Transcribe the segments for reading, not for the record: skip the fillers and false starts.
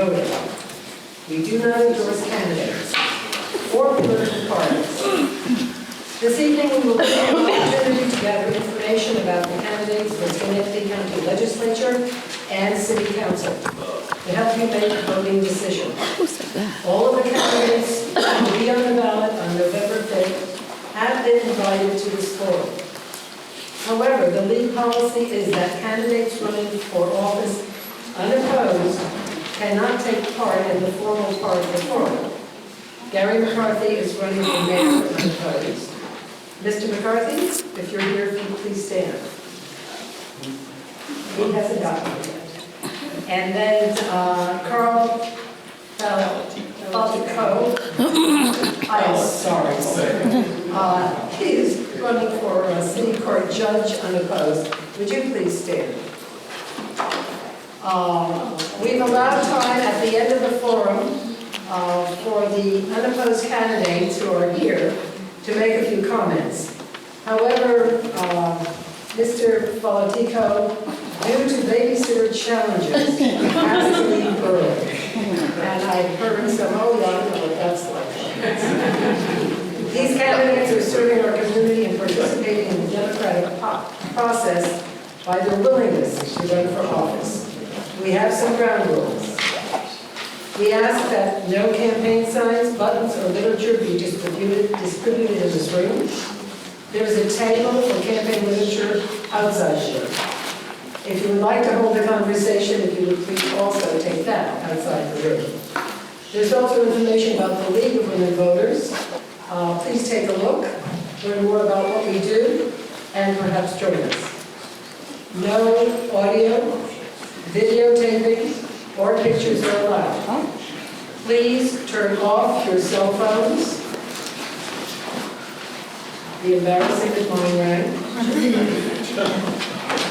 voting. We do not endorse candidates or political parties. This evening, we will take an opportunity to gather information about the candidates for Schenectady County Legislature and City Council to help you make a voting decision. All of the candidates who will be on the ballot on November 5th have been invited to this forum. However, the league policy is that candidates running for office unopposed cannot take part in the formal part of the forum. Gary McCarthy is running for mayor unopposed. Mr. McCarthy, if you're here, if you please stand. He hasn't gotten it yet. And then Carl Faltico, I'm sorry, sir. He is running for city court judge unopposed. Would you please stand? We've allowed time at the end of the forum for the unopposed candidates who are here to make a few comments. However, Mr. Faltico, due to babysitter challenges, has to leave early. And I've heard some, oh, yeah, I know what that's like. These candidates are serving our community and participating in the democratic process by their willingness to run for office. We have some ground rules. We ask that no campaign signs, buttons, or literature be distributed in this room. There is a table for campaign literature outside here. If you would like to hold a conversation, if you would please also take that outside the room. There's also information about the League of Women Voters. Please take a look, learn more about what we do, and perhaps join us. No audio, videotaping, or pictures are allowed. Please turn off your cell phones. The embarrassing is mine rang.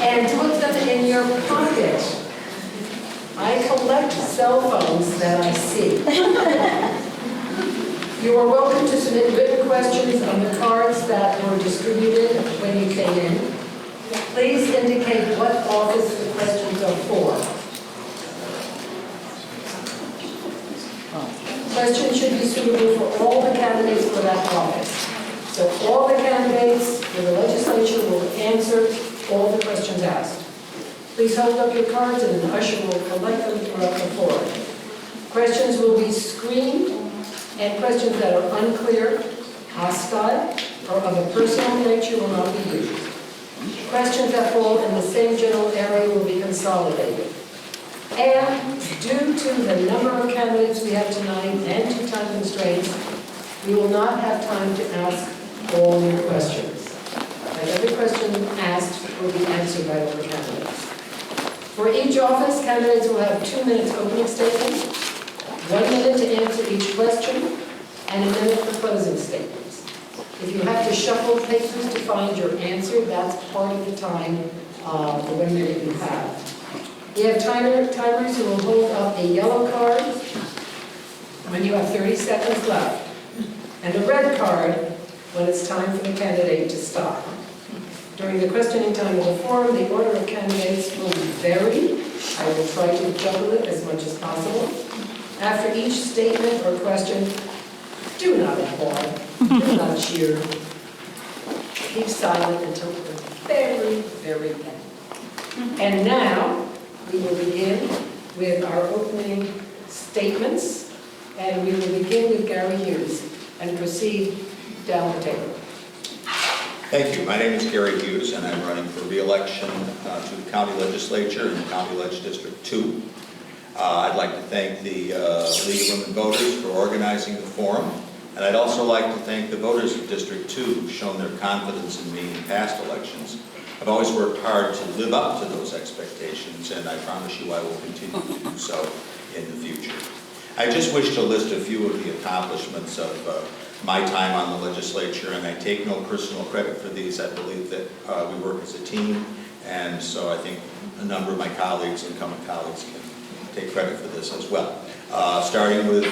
And put them in your pocket. I collect cell phones that I see. You are welcome to submit written questions on the cards that were distributed when you came in. Please indicate what office the questions are for. Questions should be suitable for all the candidates for that office. So all the candidates for the legislature will answer all the questions asked. Please hold up your cards and an usher will collect them throughout the forum. Questions will be screened, and questions that are unclear, hostile, or of a personal nature will not be used. Questions that fall in the same general area will be consolidated. And due to the number of candidates we have tonight and to time constraints, we will not have time to ask all your questions. And every question asked will be answered by all the candidates. For each office, candidates will have 2 minutes opening statements, 1 minute to answer each question, and a minute for closing statements. If you have to shuffle papers to find your answer, that's part of the time, the 1 minute you have. We have timers who will hold up a yellow card when you have 30 seconds left, and a red card when it's time for the candidate to stop. During the questioning time of the forum, the order of candidates will vary. I will try to juggle it as much as possible. After each statement or question, do not applaud, do not cheer. Keep silent until the very, very end. And now, we will begin with our opening statements, and we will begin with Gary Hughes and proceed down the table. Thank you. My name is Gary Hughes, and I'm running for re-election to the County Legislature in County Ledge District 2. I'd like to thank the League of Women Voters for organizing the forum, and I'd also like to thank the voters of District 2 who've shown their confidence in me in past elections. I've always worked hard to live up to those expectations, and I promise you I will continue to do so in the future. I just wish to list a few of the accomplishments of my time on the legislature, and I take no personal credit for these. I believe that we work as a team, and so I think a number of my colleagues, incumbent colleagues, can take credit for this as well. Starting with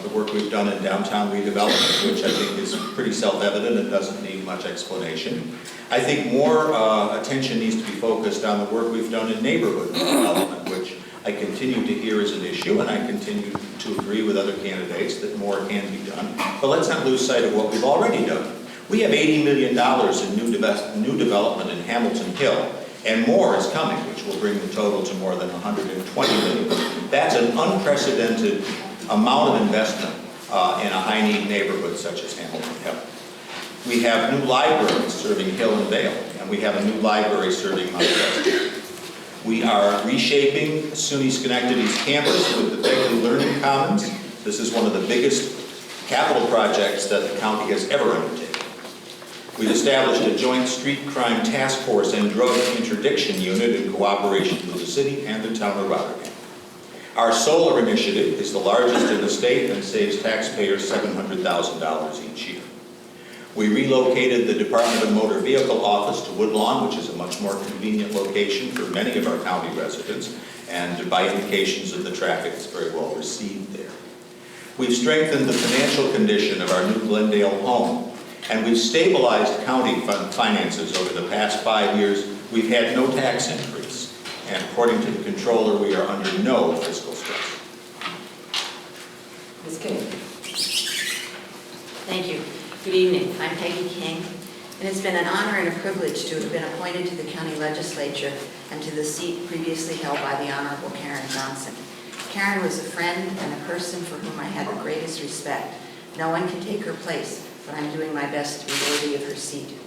the work we've done in downtown redevelopment, which I think is pretty self-evident and doesn't need much explanation. I think more attention needs to be focused on the work we've done in neighborhood development, which I continue to hear is an issue, and I continue to agree with other candidates that more can be done. But let's not lose sight of what we've already done. We have $80 million in new development in Hamilton Hill, and more is coming, which will bring the total to more than $120 million. That's an unprecedented amount of investment in a high-need neighborhood such as Hamilton Hill. We have new libraries serving Hill and Vale, and we have a new library serving Mount Pleasant. We are reshaping SUNY Schenectady's campus with the Begley Learning Commons. This is one of the biggest capital projects that the county has ever undertaken. We've established a joint street crime task force and drug interdiction unit in cooperation with the city and the town of Rotterdam. Our solar initiative is the largest in the state and saves taxpayers $700,000 each year. We relocated the Department of Motor Vehicle office to Woodlawn, which is a much more convenient location for many of our county residents, and by indications of the traffic, it's very well received there. We've strengthened the financial condition of our new Glendale home, and we've stabilized county finances over the past 5 years. We've had no tax increase, and according to the controller, we are under no fiscal stress. Ms. King. Thank you. Good evening. I'm Peggy King, and it's been an honor and a privilege to have been appointed to the county legislature and to the seat previously held by the Honorable Karen Johnson. Karen was a friend and a person for whom I had the greatest respect. No one can take her place, but I'm doing my best to be worthy of her seat.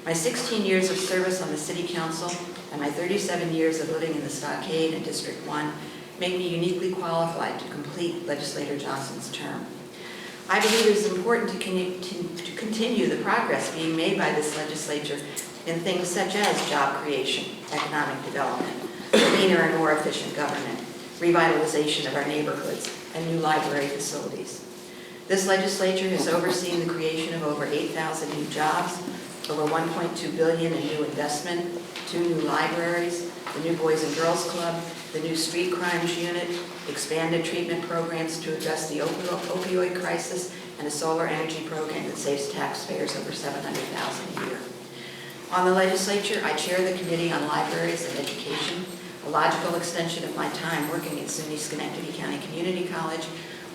My 16 years of service on the City Council and my 37 years of living in the Stockade and District 1 make me uniquely qualified to complete Legislator Johnson's term. I believe it is important to continue the progress being made by this legislature in things such as job creation, economic development, cleaner and more efficient government, revitalization of our neighborhoods, and new library facilities. This legislature has overseen the creation of over 8,000 new jobs, over $1.2 billion in new investment, 2 new libraries, the new Boys and Girls Club, the new street crimes unit, expanded treatment programs to address the opioid crisis, and a solar energy program that saves taxpayers over $700,000 a year. On the legislature, I chair the Committee on Libraries and Education, a logical extension of my time working at SUNY Schenectady County Community College,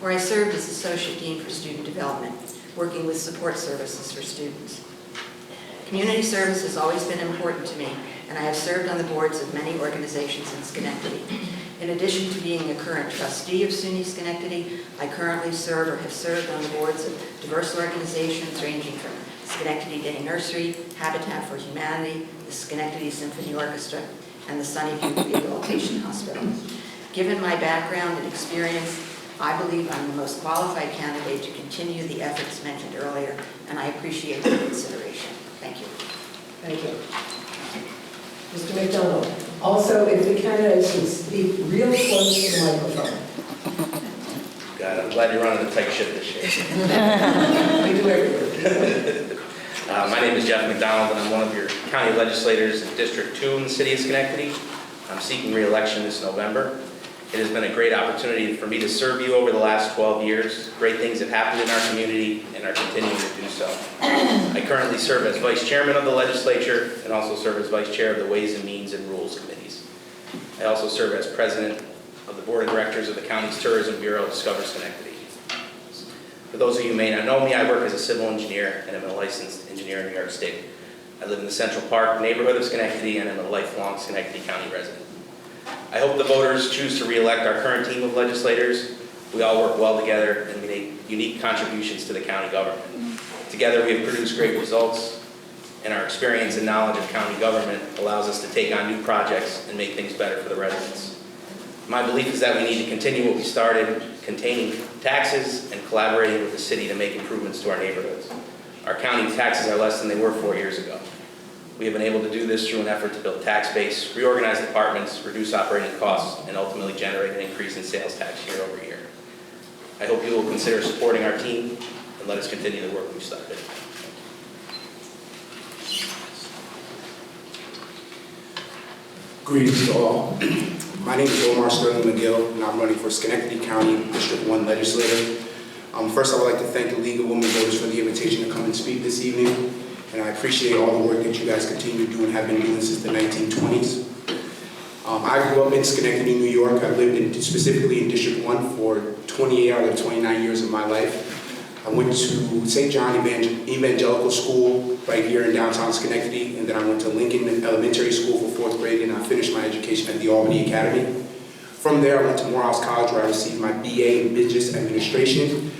where I served as Associate Dean for Student Development, working with support services for students. Community service has always been important to me, and I have served on the boards of many organizations in Schenectady. In addition to being a current trustee of SUNY Schenectady, I currently serve or have served on the boards of diverse organizations ranging from Schenectady Day Nursery, Habitat for Humanity, the Schenectady Symphony Orchestra, and the Sunnyview Rehabilitation Hospital. Given my background and experience, I believe I'm the most qualified candidate to continue the efforts mentioned earlier, and I appreciate your consideration. Thank you. Thank you. Mr. McDonald. Also, if the candidates would speak real close to the microphone. God, I'm glad you're running a tight ship this year. We do everywhere. My name is Jeff McDonald, and I'm one of your county legislators in District 2 in the city of Schenectady. I'm seeking re-election this November. It has been a great opportunity for me to serve you over the last 12 years. Great things have happened in our community and are continuing to do so. I currently serve as Vice Chairman of the Legislature and also serve as Vice Chair of the Ways and Means and Rules Committees. I also serve as President of the Board of Directors of the county's Tourism Bureau, Discover Schenectady. For those of you who may not know me, I work as a civil engineer and am a licensed engineer in New York State. I live in the Central Park neighborhood of Schenectady and am a lifelong Schenectady County resident. I hope the voters choose to re-elect our current team of legislators. We all work well together and make unique contributions to the county government. Together we have produced great results, and our experience and knowledge of county government allows us to take on new projects and make things better for the residents. My belief is that we need to continue what we started, containing taxes and collaborating with the city to make improvements to our neighborhoods. Our county taxes are less than they were 4 years ago. We have been able to do this through an effort to build tax base, reorganize departments, reduce operating costs, and ultimately generate an increase in sales tax year over year. I hope you will consider supporting our team and let us continue the work we've started. Greetings to all. My name is Omar Sterling McGill, and I'm running for Schenectady County District 1 Legislator. First, I would like to thank the League of Women Voters for the invitation to come and speak this evening. And I appreciate all the work that you guys continue to do and have been doing since the 1920s. I grew up in Schenectady, New York. I lived specifically in District 1 for 28 out of 29 years of my life. I went to St. John Evangelical School right here in downtown Schenectady, and then I went to Lincoln Elementary School for 4th grade, and I finished my education at the Albany Academy. From there, I went to Morehouse College, where I received my BA in Business Administration.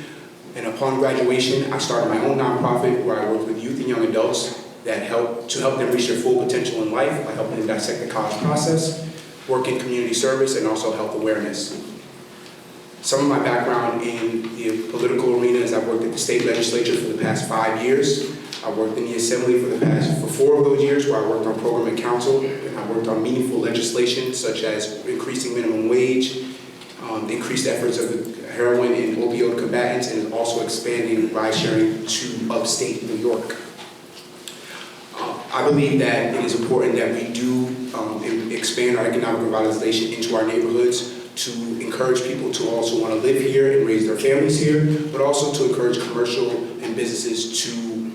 And upon graduation, I started my own nonprofit where I work with youth and young adults that help them reach their full potential in life by helping them dissect the college process, work in community service, and also health awareness. Some of my background in the political arena is I've worked at the state legislature for the past 5 years. I worked in the assembly for 4 of those years, where I worked on program and council, and I worked on meaningful legislation such as increasing minimum wage, increased efforts of heroin and opioid combatants, and also expanding ride sharing to upstate New York. I believe that it is important that we do expand our economic revitalization into our neighborhoods to encourage people to also want to live here and raise their families here, but also to encourage commercial and businesses to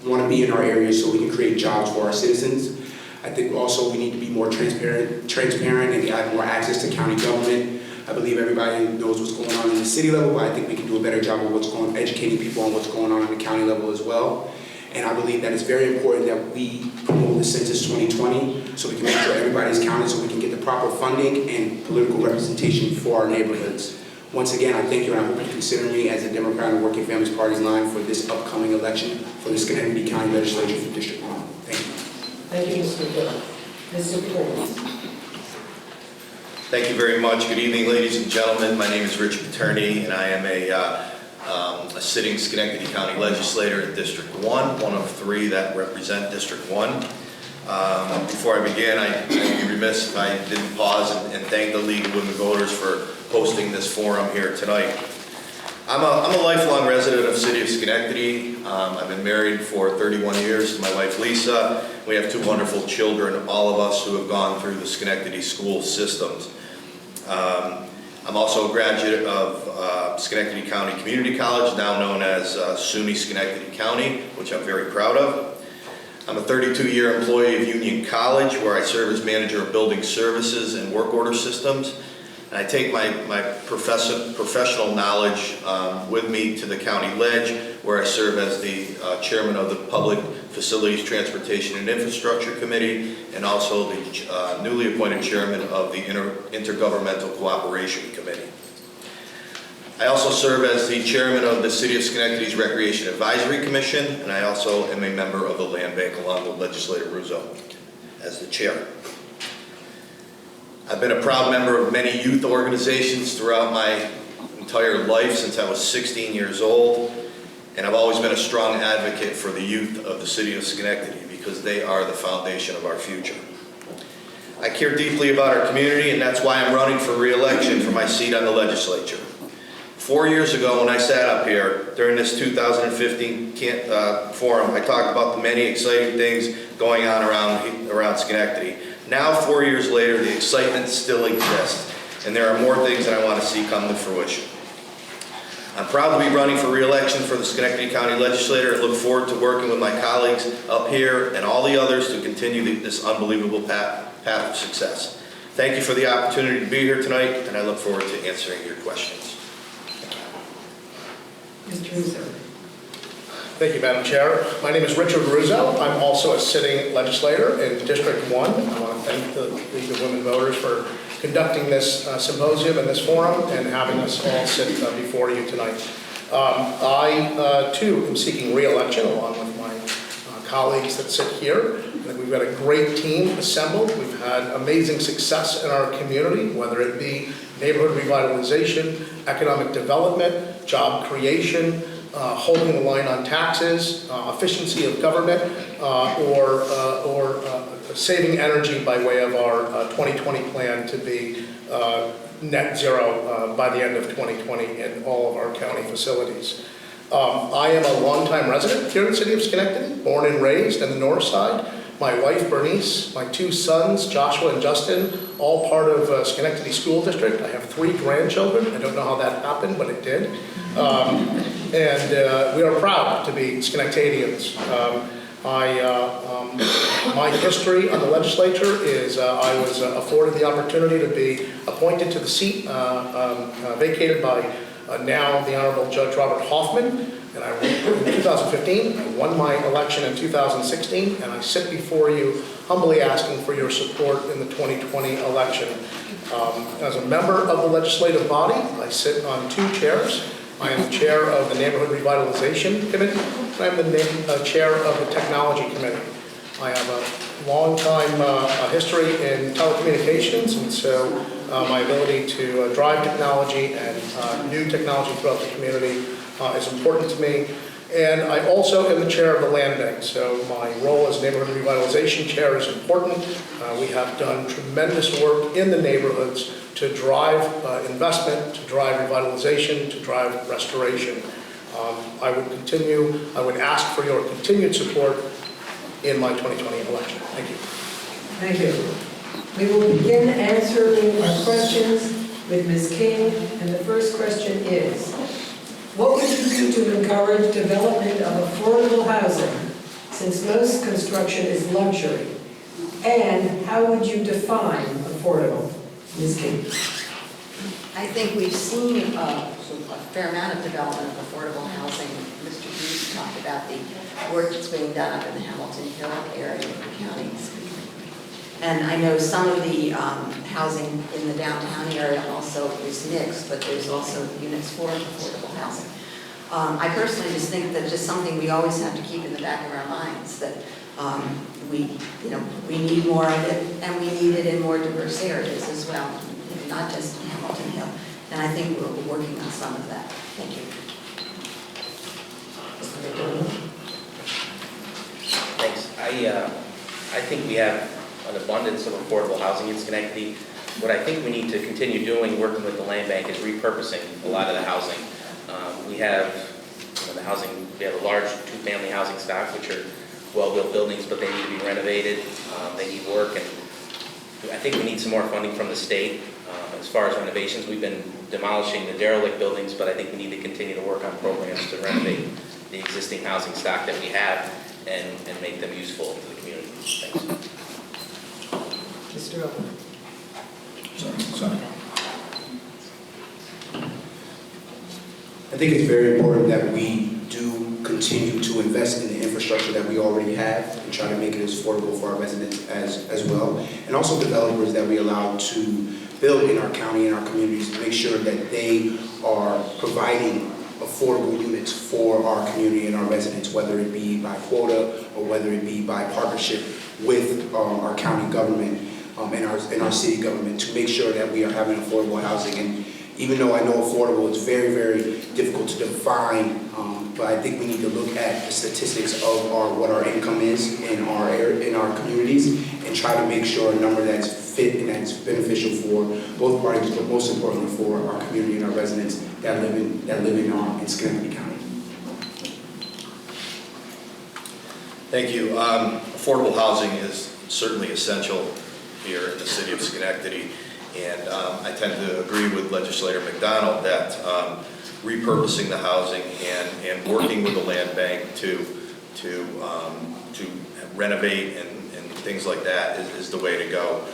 want to be in our areas so we can create jobs for our citizens. I think also we need to be more transparent and have more access to county government. I believe everybody knows what's going on in the city level, but I think we can do a better job of educating people on what's going on the county level as well. And I believe that it's very important that we promote the Census 2020 so we can make sure everybody's counted, so we can get the proper funding and political representation for our neighborhoods. Once again, I thank you, and I hope you consider me as a Democrat and Working Families Party's line for this upcoming election for the Schenectady County Legislature for District 1. Thank you. Thank you, Mr. Gill. Mr. Paul. Thank you very much. Good evening, ladies and gentlemen. My name is Rich Paterni, and I am a sitting Schenectady County legislator in District 1, one of 3 that represent District 1. Before I begin, I'd be remiss if I didn't pause and thank the League of Women Voters for hosting this forum here tonight. I'm a lifelong resident of the city of Schenectady. I've been married for 31 years to my wife Lisa. We have 2 wonderful children, all of us who have gone through the Schenectady school systems. I'm also a graduate of Schenectady County Community College, now known as SUNY Schenectady County, which I'm very proud of. I'm a 32-year employee of Union College, where I serve as manager of building services and work order systems. And I take my professional knowledge with me to the county ledge, where I serve as the chairman of the Public Facilities, Transportation, and Infrastructure Committee, and also the newly appointed chairman of the Intergovernmental Cooperation Committee. I also serve as the chairman of the City of Schenectady's Recreation Advisory Commission, and I also am a member of the Land Bank along with Legislator Russo as the chair. I've been a proud member of many youth organizations throughout my entire life since I was 16 years old, and I've always been a strong advocate for the youth of the City of Schenectady because they are the foundation of our future. I care deeply about our community, and that's why I'm running for re-election for my seat on the legislature. 4 years ago, when I sat up here during this 2015 forum, I talked about the many exciting things going on around Schenectady. Now, 4 years later, the excitement still exists, and there are more things that I want to see come to fruition. I'm proud to be running for re-election for the Schenectady County Legislature and look forward to working with my colleagues up here and all the others to continue this unbelievable path of success. Thank you for the opportunity to be here tonight, and I look forward to answering your questions. Mr. Russo. Thank you, Madam Chair. My name is Richard Russo. I'm also a sitting legislator in District 1. I want to thank the League of Women Voters for conducting this symposium and this forum and having us all sit before you tonight. I, too, am seeking re-election along with my colleagues that sit here. We've got a great team assembled. We've had amazing success in our community, whether it be neighborhood revitalization, economic development, job creation, holding the line on taxes, efficiency of government, or saving energy by way of our 2020 plan to be net zero by the end of 2020 in all of our county facilities. I am a longtime resident here in the city of Schenectady, born and raised in the north side. My wife, Bernice, my 2 sons, Joshua and Justin, all part of Schenectady School District. I have 3 grandchildren. I don't know how that happened, but it did. And we are proud to be Schenectadians. My history on the legislature is I was afforded the opportunity to be appointed to the seat vacated by now the Honorable Judge Robert Hoffman. And in 2015, I won my election in 2016, and I sit before you humbly asking for your support in the 2020 election. As a member of the legislative body, I sit on 2 chairs. I am the chair of the Neighborhood Revitalization Committee, and I'm the chair of the Technology Committee. I have a long time history in telecommunications, and so my ability to drive technology and new technology throughout the community is important to me. And I also am the chair of the Land Bank, so my role as Neighborhood Revitalization Chair is important. We have done tremendous work in the neighborhoods to drive investment, to drive revitalization, to drive restoration. I would ask for your continued support in my 2020 election. Thank you. Thank you. We will begin answering our questions with Ms. King, and the first question is, what would you do to encourage development of affordable housing, since most construction is luxury? And how would you define affordable? Ms. King. I think we've seen a fair amount of development of affordable housing. Mr. Hughes talked about the work that's being done up in the Hamilton Hill area of the county. And I know some of the housing in the downtown area also is mixed, but there's also units for affordable housing. I personally just think that just something we always have to keep in the back of our minds, that we need more of it, and we need it in more diverse areas as well, not just in Hamilton Hill. And I think we're working on some of that. Thank you. Thanks. I think we have an abundance of affordable housing in Schenectady. What I think we need to continue doing, working with the land bank, is repurposing a lot of the housing. We have we have a large 2-family housing stock, which are well-built buildings, but they need to be renovated. They need work, and I think we need some more funding from the state. As far as renovations, we've been demolishing the derelict buildings, but I think we need to continue to work on programs to renovate the existing housing stock that we have and make them useful to the community. Thanks. Mr. Owen. Sorry. I think it's very important that we do continue to invest in the infrastructure that we already have and try to make it as affordable for our residents as well. And also developers that we allow to build in our county and our communities to make sure that they are providing affordable units for our community and our residents, whether it be by quota or whether it be by partnership with our county government and our city government, to make sure that we are having affordable housing. And even though I know affordable is very, very difficult to define, but I think we need to look at the statistics of what our income is in our communities and try to make sure a number that's fit and that's beneficial for both parties, but most importantly for our community and our residents that live in Schenectady County. Thank you. Affordable housing is certainly essential here in the city of Schenectady, and I tend to agree with Legislator McDonald that repurposing the housing and working with the land bank to renovate and things like that is the way to go.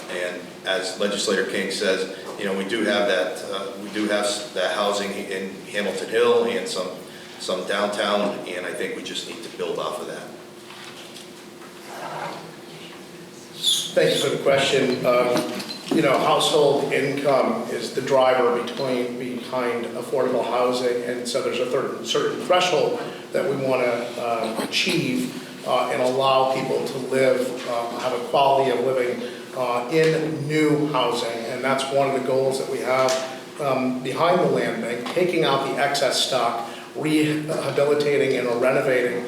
And as Legislator King says, we do have that housing in Hamilton Hill and some downtown, and I think we just need to build off of that. Thank you for the question. Household income is the driver behind affordable housing, and so there's a certain threshold that we want to achieve and allow people to live, have a quality of living in new housing, and that's one of the goals that we have behind the land bank, taking out the excess stock, rehabilitating and renovating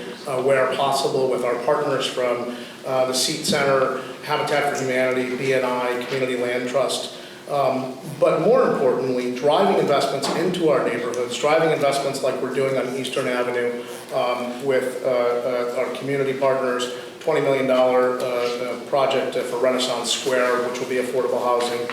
where possible with our partners from the Seat Center, Habitat for Humanity, BNI, Community Land Trust. But more importantly, driving investments into our neighborhoods, driving investments like we're doing on Eastern Avenue with our community partners, $20 million project for Renaissance Square, which will be affordable housing.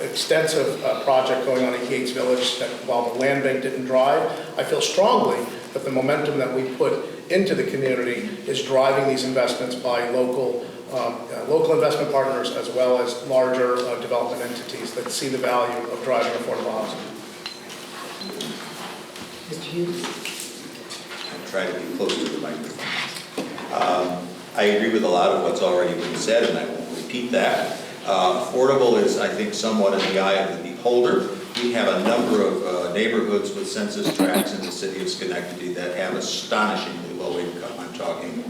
Extensive project going on in Gates Village that while the land bank didn't drive, I feel strongly that the momentum that we put into the community is driving these investments by local investment partners as well as larger development entities that see the value of driving affordable housing. Mr. Hughes? I'll try to be close to the microphone. I agree with a lot of what's already been said, and I won't repeat that. Affordable is, I think, somewhat in the eye of the beholder. We have a number of neighborhoods with census tracts in the city of Schenectady that have astonishingly low income. I'm talking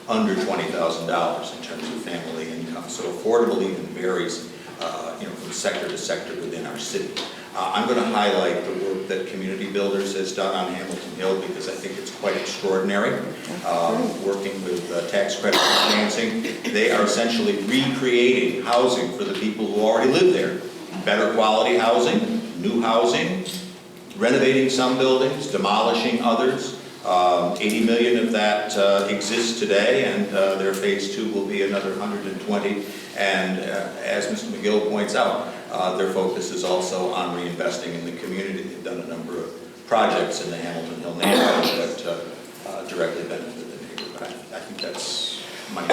under $20,000 in terms of family income. So affordable even varies, from sector to sector within our city. I'm going to highlight the work that Community Builders has done on Hamilton Hill because I think it's quite extraordinary. Working with tax credit financing, they are essentially recreating housing for the people who already live there. Better quality housing, new housing, renovating some buildings, demolishing others. 80 million of that exists today, and their phase 2 will be another 120. And as Mr. McGill points out, their focus is also on reinvesting in the community. They've done a number of projects in the Hamilton Hill neighborhood that directly benefit the neighborhood. I think that's money.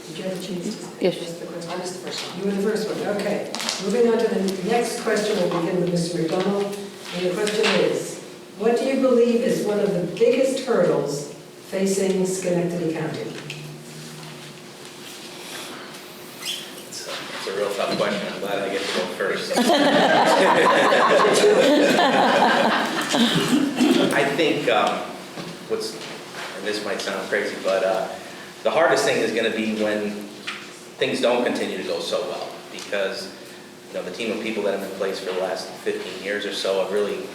Did you have a chance to Yes. ask the question? I was the first one. You were the first one, okay. Moving on to the next question, we'll begin with Mr. McDonald. And the question is, what do you believe is one of the biggest hurdles facing Schenectady County? It's a real tough question. I'm glad I get to go first. I think and this might sound crazy, but the hardest thing is going to be when things don't continue to go so well, because the team of people that have been in place for the last 15 years or so have really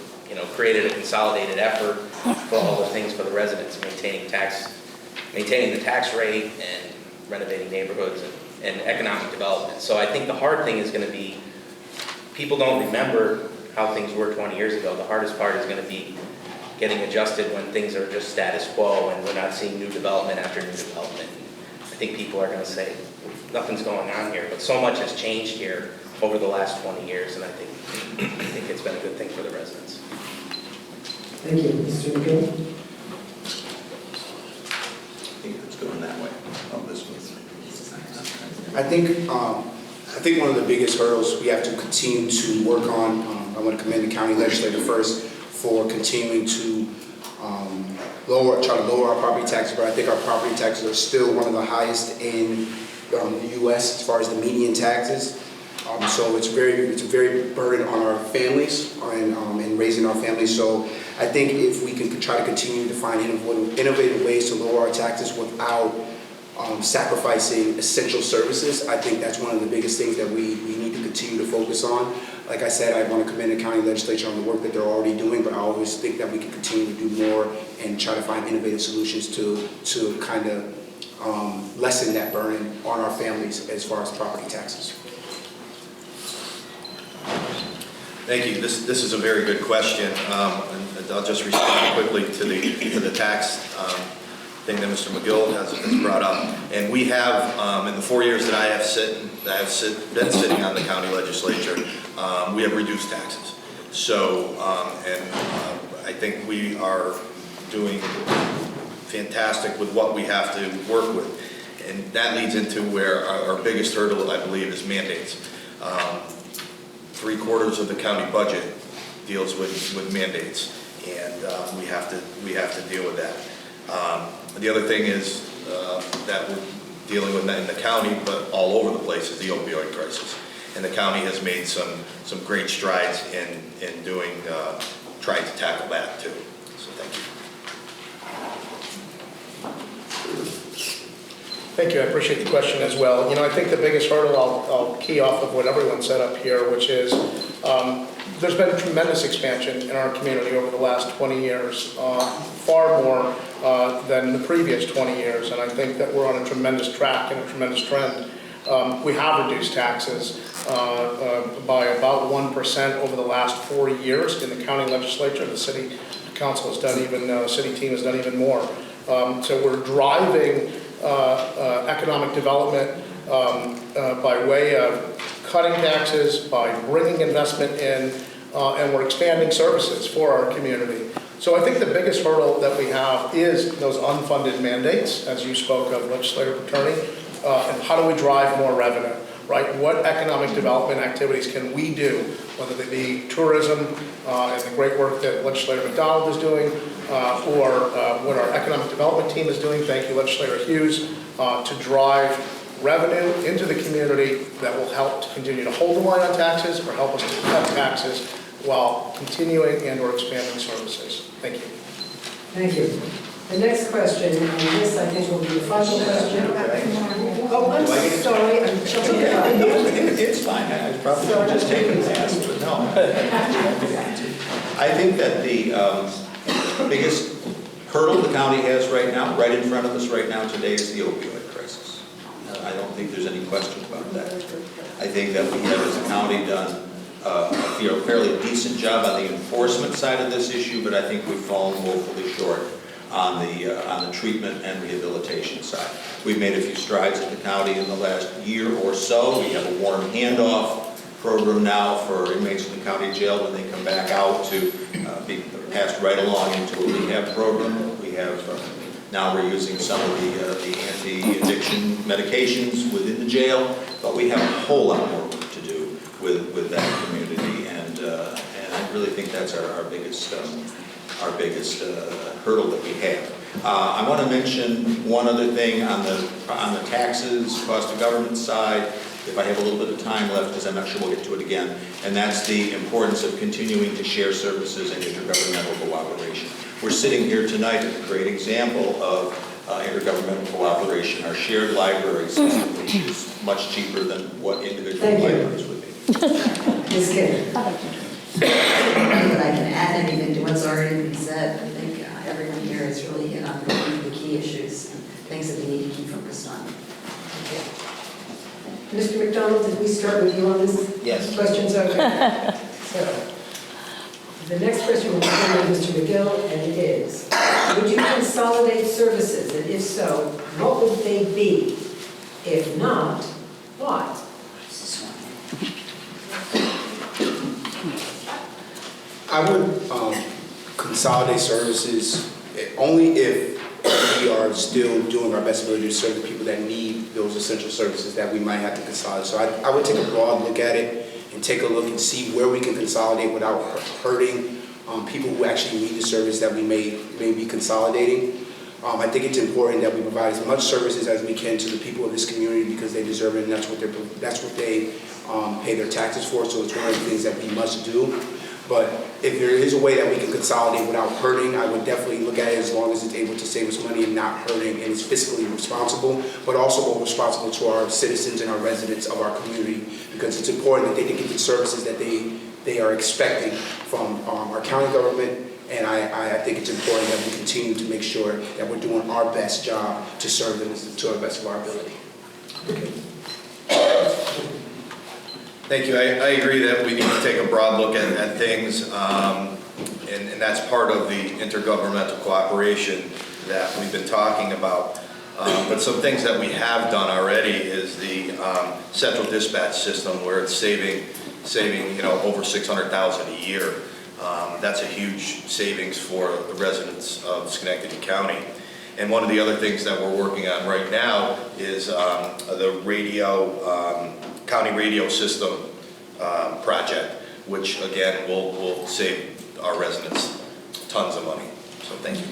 created a consolidated effort for all the things for the residents, maintaining the tax rate and renovating neighborhoods and economic development. So I think the hard thing is going to be, people don't remember how things were 20 years ago. The hardest part is going to be getting adjusted when things are just status quo and we're not seeing new development after new development. I think people are going to say, nothing's going on here, but so much has changed here over the last 20 years, and I think it's been a good thing for the residents. Thank you. Mr. McGill? I think it's going that way. Oh, this way. I think one of the biggest hurdles we have to continue to work on, I want to commend the county legislator first for continuing to try to lower our property taxes, but I think our property taxes are still one of the highest in the U.S. as far as the median taxes. So it's a very burden on our families and raising our families. So I think if we can try to continue to find innovative ways to lower our taxes without sacrificing essential services, I think that's one of the biggest things that we need to continue to focus on. Like I said, I want to commend the county legislature on the work that they're already doing, but I always think that we can continue to do more and try to find innovative solutions to kind of lessen that burden on our families as far as property taxes. Thank you. This is a very good question. And I'll just respond quickly to the tax thing that Mr. McGill has brought up. And we have, in the 4 years that I have been sitting on the county legislature, we have reduced taxes. So, I think we are doing fantastic with what we have to work with. And that leads into where our biggest hurdle, I believe, is mandates. 3/4 of the county budget deals with mandates, and we have to deal with that. The other thing is that we're dealing with that in the county, but all over the place, is the opioid crisis. And the county has made some great strides in trying to tackle that too. So thank you. Thank you. I appreciate the question as well. I think the biggest hurdle, I'll key off of what everyone said up here, which is there's been tremendous expansion in our community over the last 20 years, far more than the previous 20 years. And I think that we're on a tremendous track and a tremendous trend. We have reduced taxes by about 1% over the last 4 years in the county legislature. The city council has done city team has done even more. So we're driving economic development by way of cutting taxes, by bringing investment in, and we're expanding services for our community. So I think the biggest hurdle that we have is those unfunded mandates, as you spoke of, Legislator Paterni, and how do we drive more revenue, right? What economic development activities can we do, whether they be tourism and the great work that Legislator McDonald is doing, or what our economic development team is doing, thank you Legislator Hughes, to drive revenue into the community that will help to continue to hold the line on taxes or help us to cut taxes while continuing and or expanding services. Thank you. Thank you. The next question, and this I think will be the final question. Oh, I'm sorry, I'm jumping the gun. It's fine, I was probably just taking the ask, but no. I think that the biggest hurdle the county has right now, right in front of us right now today, is the opioid crisis. I don't think there's any question about that. I think that we have, as a county, done a fairly decent job on the enforcement side of this issue, but I think we've fallen woefully short on the treatment and rehabilitation side. We've made a few strides at the county in the last year or so. We have a warm handoff program now for inmates in the county jail when they come back out to be passed right along into a rehab program. We have now we're using some of the anti-addiction medications within the jail, but we have a whole lot more work to do with that community, and I really think that's our biggest hurdle that we have. I want to mention one other thing on the taxes, cost of government side, if I have a little bit of time left, because I'm not sure we'll get to it again, and that's the importance of continuing to share services and intergovernmental cooperation. We're sitting here tonight at a great example of intergovernmental cooperation, our shared library system, which is much cheaper than what individual libraries would be. Ms. Kim. That I can add anything to what's already been said. I think everyone here has really hit on the key issues and things that we need to keep focused on. Mr. McDonald, did we start with you on this? Yes. Questions? Okay. So, the next question will be from Mr. McGill, and it is, would you consolidate services, and if so, what would they be? If not, what? I would consolidate services only if we are still doing our best ability to serve the people that need those essential services that we might have to consolidate. So I would take a broad look at it and take a look and see where we can consolidate without hurting people who actually need the service that we may be consolidating. I think it's important that we provide as much services as we can to the people of this community because they deserve it, and that's what they pay their taxes for. So it's one of the things that we must do. But if there is a way that we can consolidate without hurting, I would definitely look at it as long as it's able to save us money and not hurting, and it's fiscally responsible, but also responsible to our citizens and our residents of our community, because it's important that they can get the services that they are expecting from our county government. And I think it's important that we continue to make sure that we're doing our best job to serve them to the best of our ability. Thank you. I agree that we need to take a broad look at things, and that's part of the intergovernmental cooperation that we've been talking about. But some things that we have done already is the central dispatch system, where it's saving over $600,000 a year. That's a huge savings for the residents of Schenectady County. And one of the other things that we're working on right now is the county radio system project, which again will save our residents tons of money. So thank you.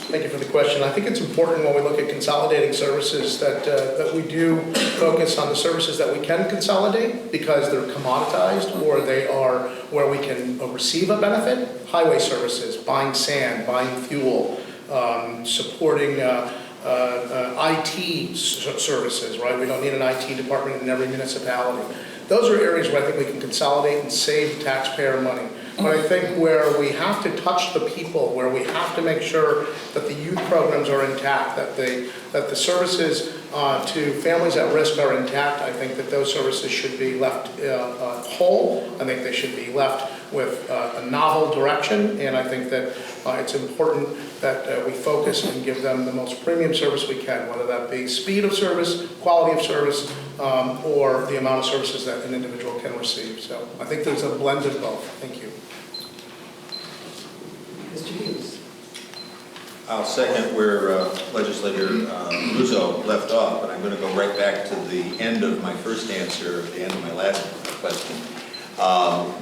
Thank you for the question. I think it's important when we look at consolidating services that we do focus on the services that we can consolidate because they're commoditized or they are where we can receive a benefit. Highway services, buying sand, buying fuel, supporting IT services, right? We don't need an IT department in every municipality. Those are areas where I think we can consolidate and save taxpayer money. But I think where we have to touch the people, where we have to make sure that the youth programs are intact, that the services to families at risk are intact, I think that those services should be left whole. I think they should be left with a novel direction, and I think that it's important that we focus and give them the most premium service we can, whether that be speed of service, quality of service, or the amount of services that an individual can receive. So I think there's a blend of both. Thank you. Mr. Hughes. I'll second where Legislator Russo left off, but I'm going to go right back to the end of my first answer, the end of my last question.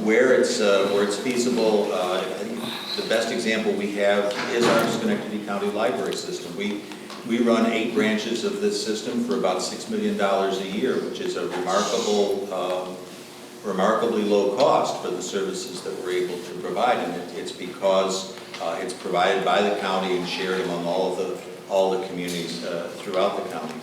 Where it's feasible, I think the best example we have is our Schenectady County Library System. We run 8 branches of this system for about $6 million a year, which is a remarkably low cost for the services that we're able to provide, and it's because it's provided by the county and shared among all the communities throughout the county.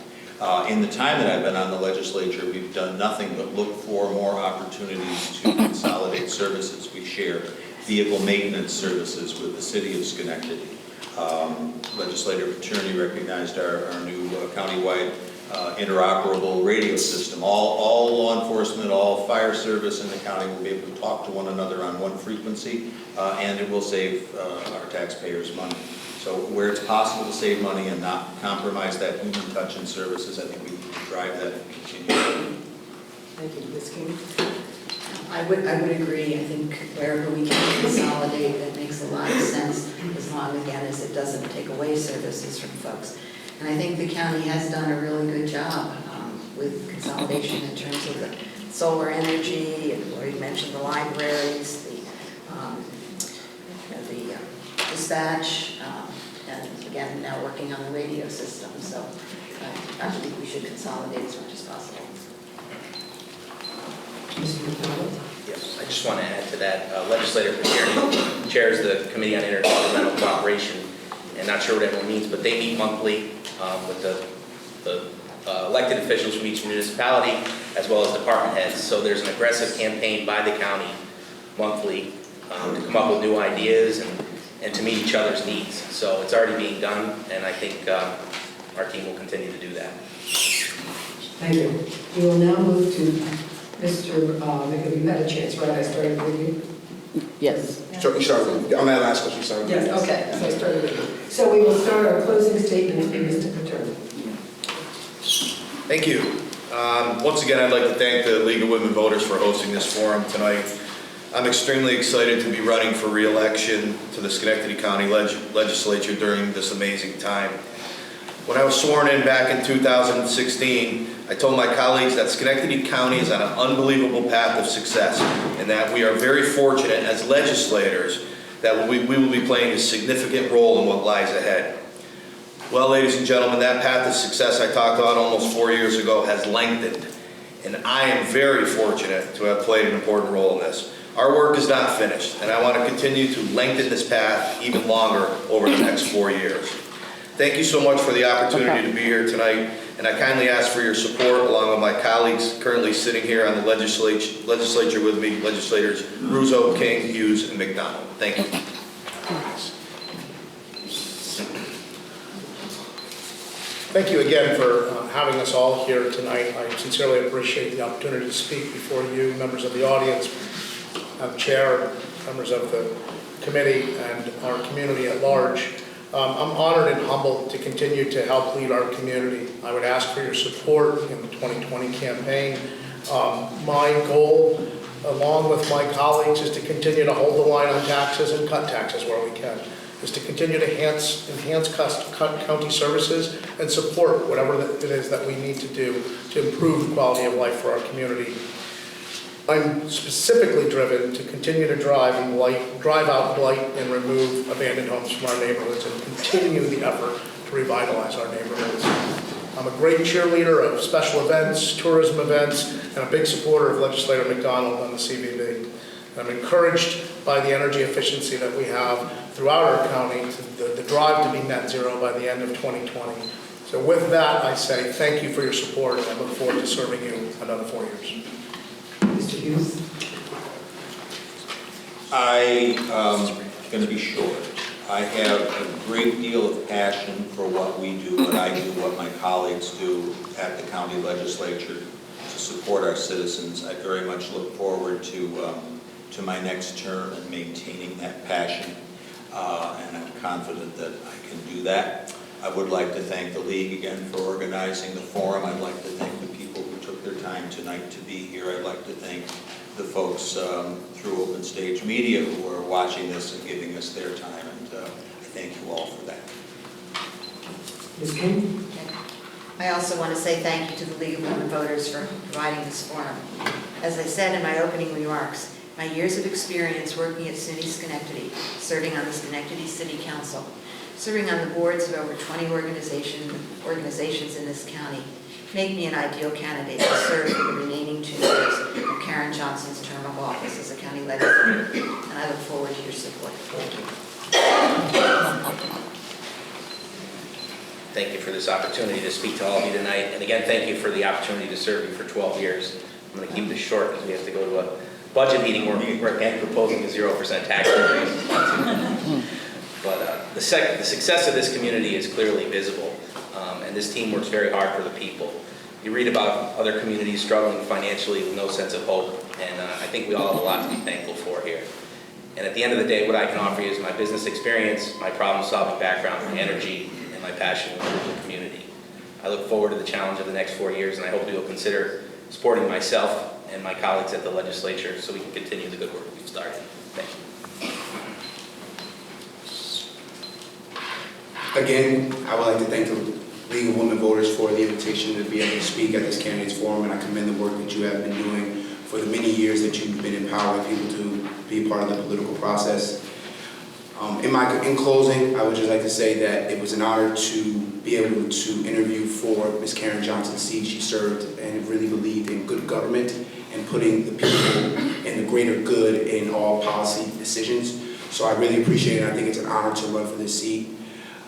In the time that I've been on the legislature, we've done nothing but look for more opportunities to consolidate services. We share vehicle maintenance services with the city of Schenectady. Legislator Paterni recognized our new countywide interoperable radio system. All law enforcement, all fire service in the county will be able to talk to one another on one frequency, and it will save our taxpayers money. So where it's possible to save money and not compromise that human touch and services, I think we need to drive that and continue. Thank you. Ms. King. I would agree. I think wherever we can consolidate, that makes a lot of sense, as long, again, as it doesn't take away services from folks. And I think the county has done a really good job with consolidation in terms of the solar energy, and Lloyd mentioned the libraries, the dispatch, and again, now working on the radio system. So I think we should consolidate as much as possible. Mr. McDonald. Yes, I just want to add to that. Legislator Paterni chairs the Committee on Intergovernmental Cooperation, and not sure what everyone means, but they meet monthly with the elected officials from each municipality, as well as department heads. So there's an aggressive campaign by the county monthly to come up with new ideas and to meet each other's needs. So it's already being done, and I think our team will continue to do that. Thank you. We will now move to Mr. Mickey. You had a chance, right? I started with you. Yes. You started. On that last question, sorry. Yes, okay. So I started with you. So we will start our closing statement with Mr. Paterni. Thank you. Once again, I'd like to thank the League of Women Voters for hosting this forum tonight. I'm extremely excited to be running for re-election to the Schenectady County Legislature during this amazing time. When I was sworn in back in 2016, I told my colleagues that Schenectady County is on an unbelievable path of success, and that we are very fortunate as legislators that we will be playing a significant role in what lies ahead. Well, ladies and gentlemen, that path of success I talked about almost 4 years ago has lengthened, and I am very fortunate to have played an important role in this. Our work is not finished, and I want to continue to lengthen this path even longer over the next 4 years. Thank you so much for the opportunity to be here tonight, and I kindly ask for your support along with my colleagues currently sitting here on the legislature with me, legislators Russo, King, Hughes, and McDonald. Thank you. Thank you again for having us all here tonight. I sincerely appreciate the opportunity to speak before you, members of the audience, Chair, members of the committee, and our community at large. I'm honored and humbled to continue to help lead our community. I would ask for your support in the 2020 campaign. My goal, along with my colleagues, is to continue to hold the line on taxes and cut taxes where we can, is to continue to enhance county services and support whatever it is that we need to do to improve the quality of life for our community. I'm specifically driven to continue to drive out blight and remove abandoned homes from our neighborhoods and continue the effort to revitalize our neighborhoods. I'm a great cheerleader of special events, tourism events, and a big supporter of Legislator McDonald on the CVB. I'm encouraged by the energy efficiency that we have throughout our county, the drive to be net zero by the end of 2020. So with that, I say thank you for your support, and I look forward to serving you another 4 years. Mr. Hughes. I'm going to be short. I have a great deal of passion for what we do, what I do, what my colleagues do at the county legislature to support our citizens. I very much look forward to to my next term and maintaining that passion, and I'm confident that I can do that. I would like to thank the league again for organizing the forum. I'd like to thank the people who took their time tonight to be here. I'd like to thank the folks through Open Stage Media who are watching this and giving us their time, and I thank you all for that. Ms. King? I also want to say thank you to the League of Women Voters for providing this forum. As I said in my opening remarks, my years of experience working at SUNY Schenectady, serving on the Schenectady City Council, serving on the boards of over 20 organizations in this county, make me an ideal candidate to serve for the remaining 2 years of Karen Johnson's term of office as a county legislator, and I look forward to your support. Thank you. Thank you for this opportunity to speak to all of you tonight. And again, thank you for the opportunity to serve you for 12 years. I'm going to keep this short because we have to go to a budget meeting where we're again proposing a 0% tax increase. But the success of this community is clearly visible, and this team works very hard for the people. You read about other communities struggling financially with no sense of hope, and I think we all have a lot to be thankful for here. And at the end of the day, what I can offer you is my business experience, my problem-solving background, my energy, and my passion for the community. I look forward to the challenge of the next 4 years, and I hope you will consider supporting myself and my colleagues at the legislature so we can continue the good work we've started. Thank you. Again, I would like to thank the League of Women Voters for the invitation to be able to speak at this candidates forum, and I commend the work that you have been doing for the many years that you've been empowering people to be a part of the political process. In closing, I would just like to say that it was an honor to be able to interview for Ms. Karen Johnson's seat. She served and really believed in good government and putting the people and the greater good in all policy decisions. So I really appreciate it. I think it's an honor to run for this seat.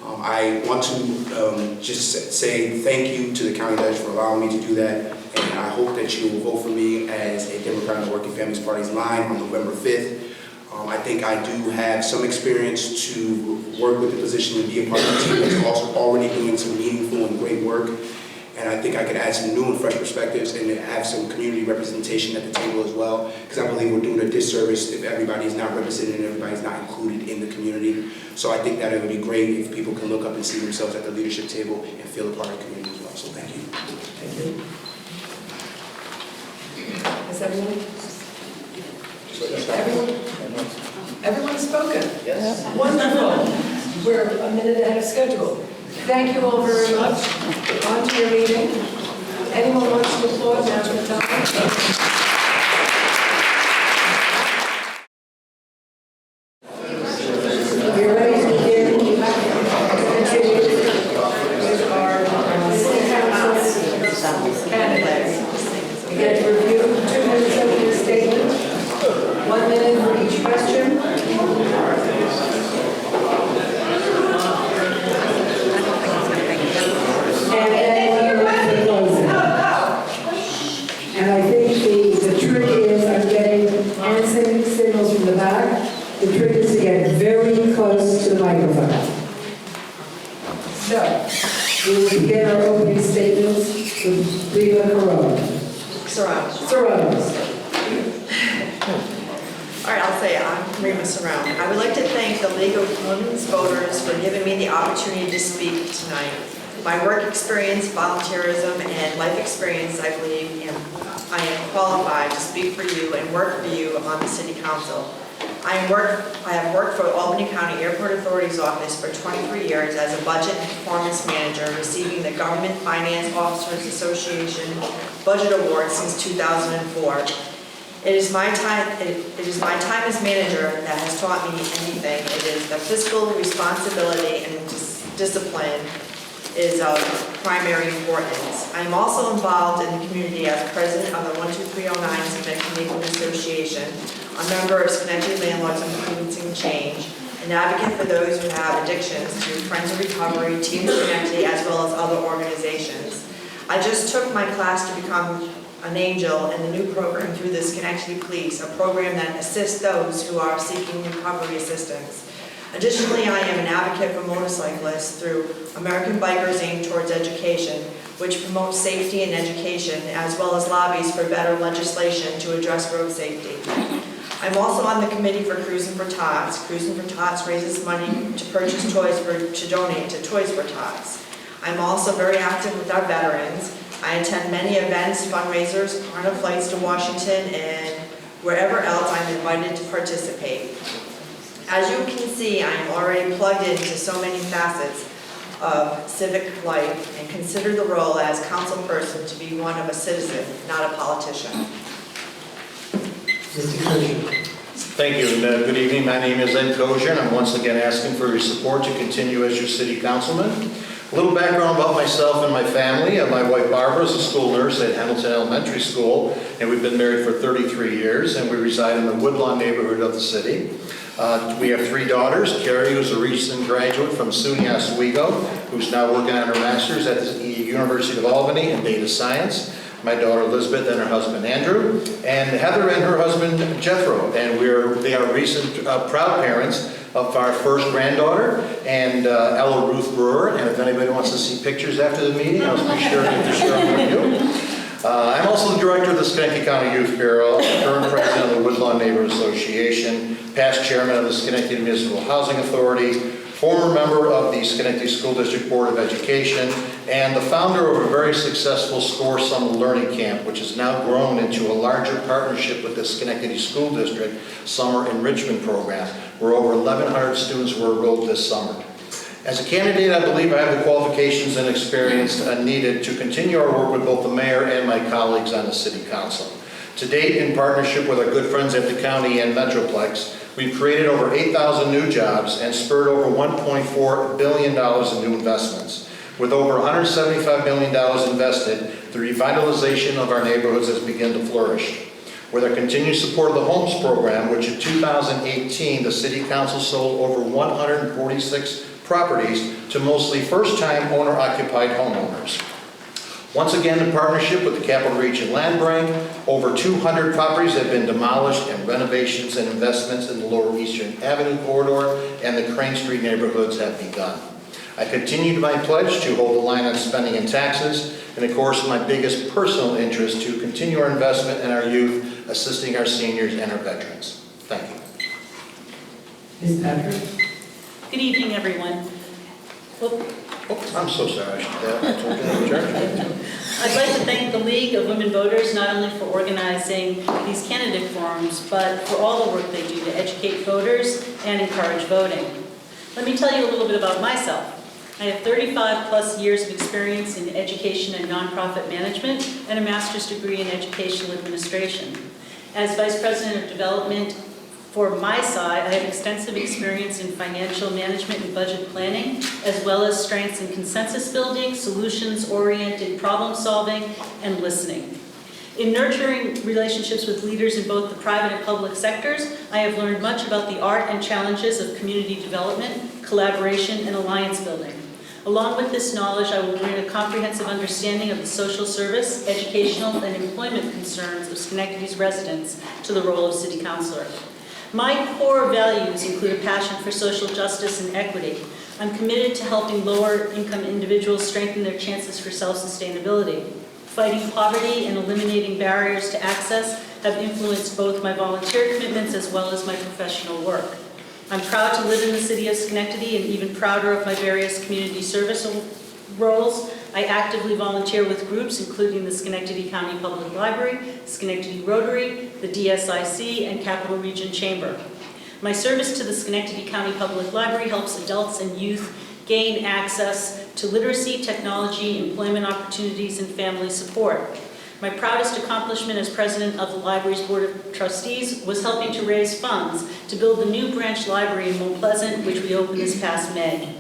I want to just say thank you to the county legislature for allowing me to do that, and I hope that you will vote for me as a Democrat on the Working Families Party's line on November 5th. I think I do have some experience to work with the position and be a part of the team that's also already doing some meaningful and great work, and I think I could add some new and fresh perspectives and have some community representation at the table as well, because I believe we're doing a disservice if everybody's not represented and everybody's not included in the community. So I think that it would be great if people can look up and see themselves at the leadership table and feel a part of the community as well. So thank you. Thank you. Is everyone? Everyone's spoken? Yes. Wonderful. We're a minute ahead of schedule. Thank you all very much. On to your meeting. Anyone wants to applaud? Now's the time. We're ready to begin. Continue with our city council candidates. We get to review 2 minutes of your statement, 1 minute for each question. And then we are closing. And I think the trick is, I'm getting hand signals from the back. The trick is to get very close to the microphone. So, we will begin our opening statements with Rita Corona. Serrano. All right, I'll say I'm Rima Serrano. I would like to thank the League of Women's Voters for giving me the opportunity to speak tonight. My work experience, volunteerism, and life experience, I believe, I am qualified to speak for you and work for you on the City Council. I have worked for Albany County Airport Authority's office for 23 years as a budget and performance manager, receiving the Government Finance Officers Association Budget Award since 2004. It is my time as manager that has taught me anything. It is the fiscal responsibility and discipline is of primary importance. I am also involved in the community as president of the 12309 Schenectady Neighborhood Association, a member of Schenectady Landlords Influencing Change, an advocate for those who have addictions through Friends of Recovery, Team Schenectady, as well as other organizations. I just took my class to become an angel in the new program through the Schenectady Police, a program that assists those who are seeking recovery assistance. Additionally, I am an advocate for motorcyclists through American Bikers Aim Towards Education, which promotes safety and education, as well as lobbies for better legislation to address road safety. I'm also on the committee for Cruising for Tots. Cruising for Tots raises money to purchase toys to donate to Toys for Tots. I'm also very active with our veterans. I attend many events, fundraisers, Carnival flights to Washington, and wherever else I'm invited to participate. As you can see, I am already plugged into so many facets of civic life and consider the role as councilperson to be one of a citizen, not a politician. Mr. Kosher. Thank you, and good evening. My name is Ed Kosher, and I'm once again asking for your support to continue as your city councilman. A little background about myself and my family. My wife Barbara is a school nurse at Hamilton Elementary School, and we've been married for 33 years, and we reside in the Woodlawn neighborhood of the city. We have 3 daughters. Carrie, who's a recent graduate from SUNY Oswego, who's now working on her master's at the University of Albany in data science. My daughter Elizabeth and her husband Andrew, and Heather and her husband Jethro, and they are recent proud parents of our first granddaughter, and Ella Ruth Brewer. And if anybody wants to see pictures after the meeting, I'll be sure to share them with you. I'm also the director of the Schenectady County Youth Bureau, current president of the Woodlawn Neighborhood Association, past chairman of the Schenectady Municipal Housing Authority, former member of the Schenectady School District Board of Education, and the founder of a very successful SCORE Summer Learning Camp, which has now grown into a larger partnership with the Schenectady School District Summer Enrichment Program, where over 1,100 students were enrolled this summer. As a candidate, I believe I have the qualifications and experience needed to continue our work with both the mayor and my colleagues on the city council. To date, in partnership with our good friends at the county and Metroplex, we've created over 8,000 new jobs and spurred over $1.4 billion in new investments. With over $175 million invested, the revitalization of our neighborhoods has begun to flourish. With our continued support of the Homes Program, which in 2018, the City Council sold over 146 properties to mostly first-time owner-occupied homeowners. Once again, in partnership with the Capital Region Land Bank, over 200 properties have been demolished and renovations and investments in the Lower Eastern Avenue corridor and the Crane Street neighborhoods have begun. I continue my pledge to hold the line on spending and taxes, and of course my biggest personal interest to continue our investment in our youth, assisting our seniors and our veterans. Thank you. Ms. Patrick. Good evening, everyone. Oh, I'm so sorry. I told you in charge. I'd like to thank the League of Women Voters not only for organizing these candidate forums, but for all the work they do to educate voters and encourage voting. Let me tell you a little bit about myself. I have 35 plus years of experience in education and nonprofit management and a master's degree in educational administration. As Vice President of Development for my side, I have extensive experience in financial management and budget planning, as well as strengths in consensus building, solutions-oriented problem solving, and listening. In nurturing relationships with leaders in both the private and public sectors, I have learned much about the art and challenges of community development, collaboration, and alliance building. Along with this knowledge, I will bring a comprehensive understanding of the social service, educational, and employment concerns of Schenectady's residents to the role of City Councilor. My core values include a passion for social justice and equity. I'm committed to helping lower-income individuals strengthen their chances for self-sustainability. Fighting poverty and eliminating barriers to access have influenced both my volunteer commitments as well as my professional work. I'm proud to live in the city of Schenectady and even prouder of my various community service roles. I actively volunteer with groups including the Schenectady County Public Library, Schenectady Rotary, the DSIC, and Capital Region Chamber. My service to the Schenectady County Public Library helps adults and youth gain access to literacy, technology, employment opportunities, and family support. My proudest accomplishment as president of the library's Board of Trustees was helping to raise funds to build the new branch library in Mount Pleasant, which we opened this past May.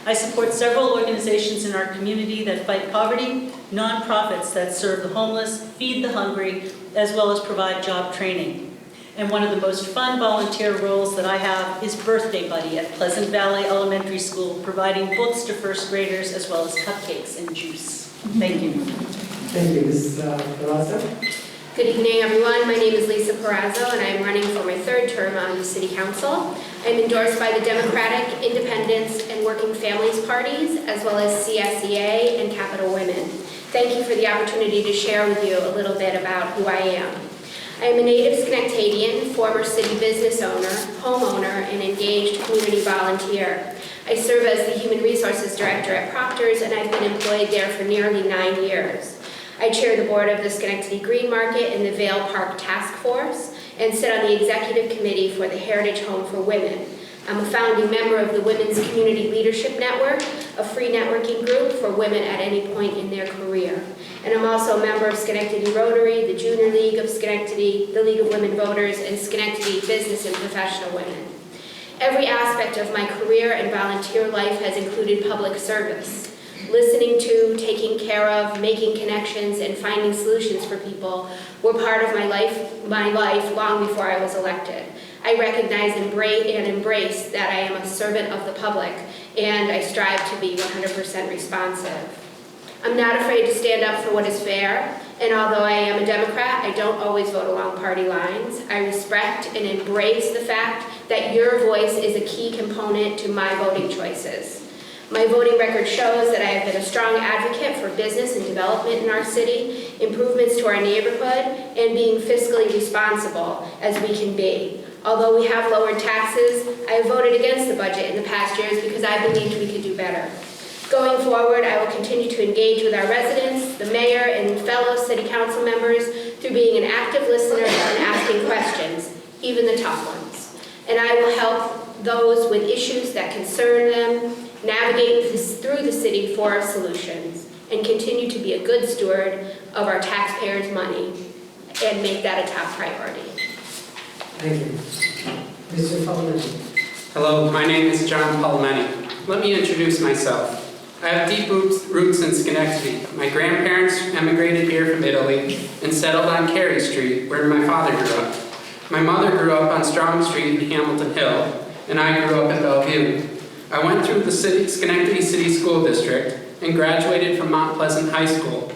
I support several organizations in our community that fight poverty, nonprofits that serve the homeless, feed the hungry, as well as provide job training. And one of the most fun volunteer roles that I have is Birthday Buddy at Pleasant Valley Elementary School, providing books to first graders as well as cupcakes and juice. Thank you. Thank you, Ms. Palazzo. Good evening, everyone. My name is Lisa Perazzo, and I am running for my 3rd term on the City Council. I am endorsed by the Democratic, Independence, and Working Families parties, as well as CSEA and Capital Women. Thank you for the opportunity to share with you a little bit about who I am. I am a native Schenectadian, former city business owner, homeowner, and engaged community volunteer. I serve as the Human Resources Director at Proctor's, and I've been employed there for nearly 9 years. I chair the board of the Schenectady Green Market and the Vale Park Task Force, and sit on the executive committee for the Heritage Home for Women. I'm a founding member of the Women's Community Leadership Network, a free networking group for women at any point in their career. And I'm also a member of Schenectady Rotary, the Junior League of Schenectady, the League of Women Voters, and Schenectady Business and Professional Women. Every aspect of my career and volunteer life has included public service. Listening to, taking care of, making connections, and finding solutions for people were part of my life long before I was elected. I recognize and embrace that I am a servant of the public, and I strive to be 100% responsive. I'm not afraid to stand up for what is fair, and although I am a Democrat, I don't always vote along party lines. I respect and embrace the fact that your voice is a key component to my voting choices. My voting record shows that I have been a strong advocate for business and development in our city, improvements to our neighborhood, and being fiscally responsible as we can be. Although we have lowered taxes, I have voted against the budget in the past years because I believed we could do better. Going forward, I will continue to engage with our residents, the mayor, and fellow city council members through being an active listener and asking questions, even the tough ones. And I will help those with issues that concern them navigate through the city for solutions and continue to be a good steward of our taxpayers' money and make that a top priority. Thank you. Mr. Palomeni. Hello, my name is John Palomeni. Let me introduce myself. I have deep roots in Schenectady. My grandparents emigrated here from Italy and settled on Carey Street, where my father grew up. My mother grew up on Strong Street in Hamilton Hill, and I grew up in Bellevue. I went through the Schenectady City School District and graduated from Mount Pleasant High School.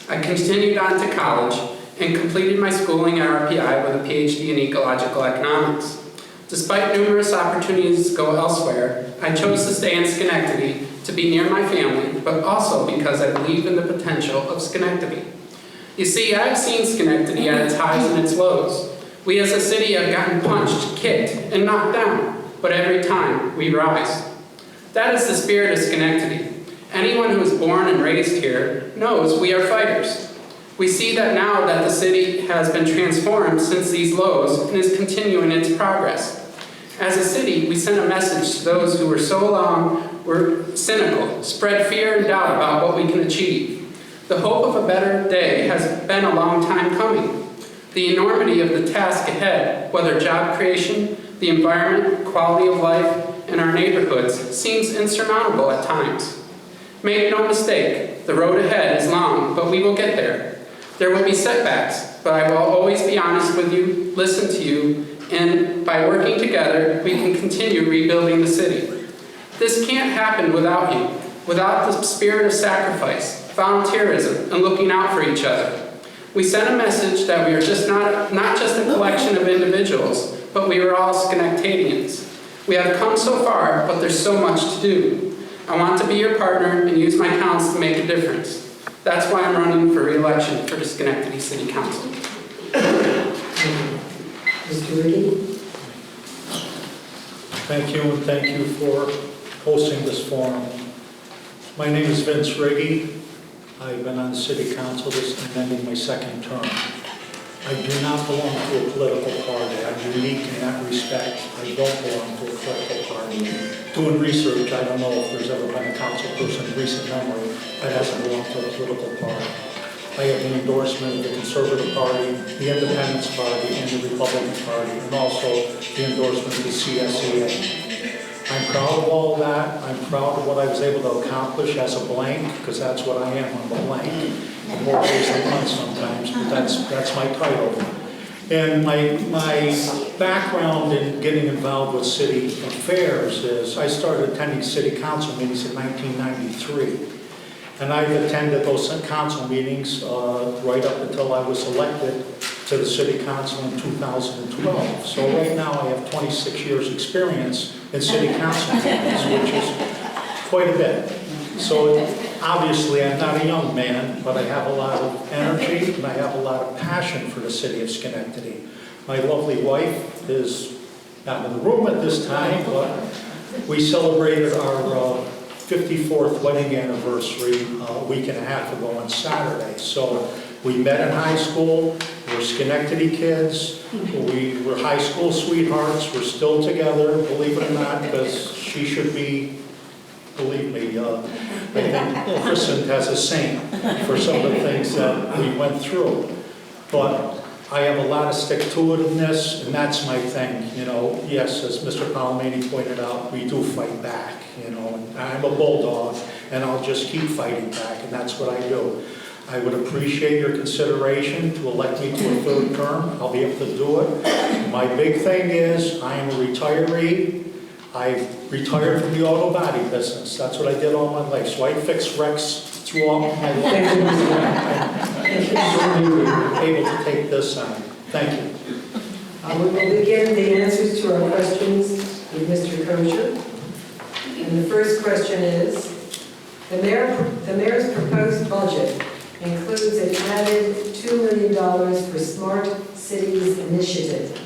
I continued on to college and completed my schooling at RPI with a PhD in ecological economics. Despite numerous opportunities to go elsewhere, I chose to stay in Schenectady to be near my family, but also because I believe in the potential of Schenectady. You see, I've seen Schenectady at its highs and its lows. We as a city have gotten punched, kicked, and knocked down, but every time we rise. That is the spirit of Schenectady. Anyone who was born and raised here knows we are fighters. We see that now that the city has been transformed since these lows and is continuing its progress. As a city, we sent a message to those who were cynical, spread fear and doubt about what we can achieve. The hope of a better day has been a long time coming. The enormity of the task ahead, whether job creation, the environment, quality of life, and our neighborhoods, seems insurmountable at times. Make no mistake, the road ahead is long, but we will get there. There will be setbacks, but I will always be honest with you, listen to you, and by working together, we can continue rebuilding the city. This can't happen without you, without the spirit of sacrifice, volunteerism, and looking out for each other. We sent a message that we are not just a collection of individuals, but we are all Schenectadians. We have come so far, but there's so much to do. I want to be your partner and use my talents to make a difference. That's why I'm running for re-election for the Schenectady City Council. Mr. Ricky. Thank you, and thank you for hosting this forum. My name is Vince Riggi. I've been on City Council, this is ending my second term. I do not belong to a political party. I'm unique in that respect. I don't belong to a political party. Doing research, I don't know if there's ever been a council person in recent memory that hasn't belonged to a political party. I have the endorsement of the Conservative Party, the Independence Party, and the Republican Party, and also the endorsement of the CSEA. I'm proud of all that. I'm proud of what I was able to accomplish as a blank, because that's what I am, I'm a blank. More ways than one sometimes, but that's my title. And my background in getting involved with city affairs is I started attending city council meetings in 1993. And I've attended those council meetings right up until I was elected to the city council in 2012. So right now I have 26 years experience in city council meetings, which is quite a bit. So Obviously, I'm not a young man, but I have a lot of energy and I have a lot of passion for the city of Schenectady. My lovely wife is not in the room at this time, but we celebrated our 54th wedding anniversary a week and a half ago on Saturday. So we met in high school, we're Schenectady kids, we were high school sweethearts, we're still together, believe it or not, because she should be, believe me, I think christened as a saint for some of the things that we went through. But I have a lot of stick-to-itiveness, and that's my thing, you know. Yes, as Mr. Palomini pointed out, we do fight back, you know. And I'm a bulldog, and I'll just keep fighting back, and that's what I do. I would appreciate your consideration to elect me to a third term. I'll be able to do it. My big thing is, I am a retiree. I've retired from the auto body business. That's what I did all my life. So I fixed wrecks through all my life. I'm able to take this on. Thank you. We will begin the answers to our questions with Mr. Kosher. And the first question is, the mayor's proposed budget includes an added $2 million for Smart Cities Initiative.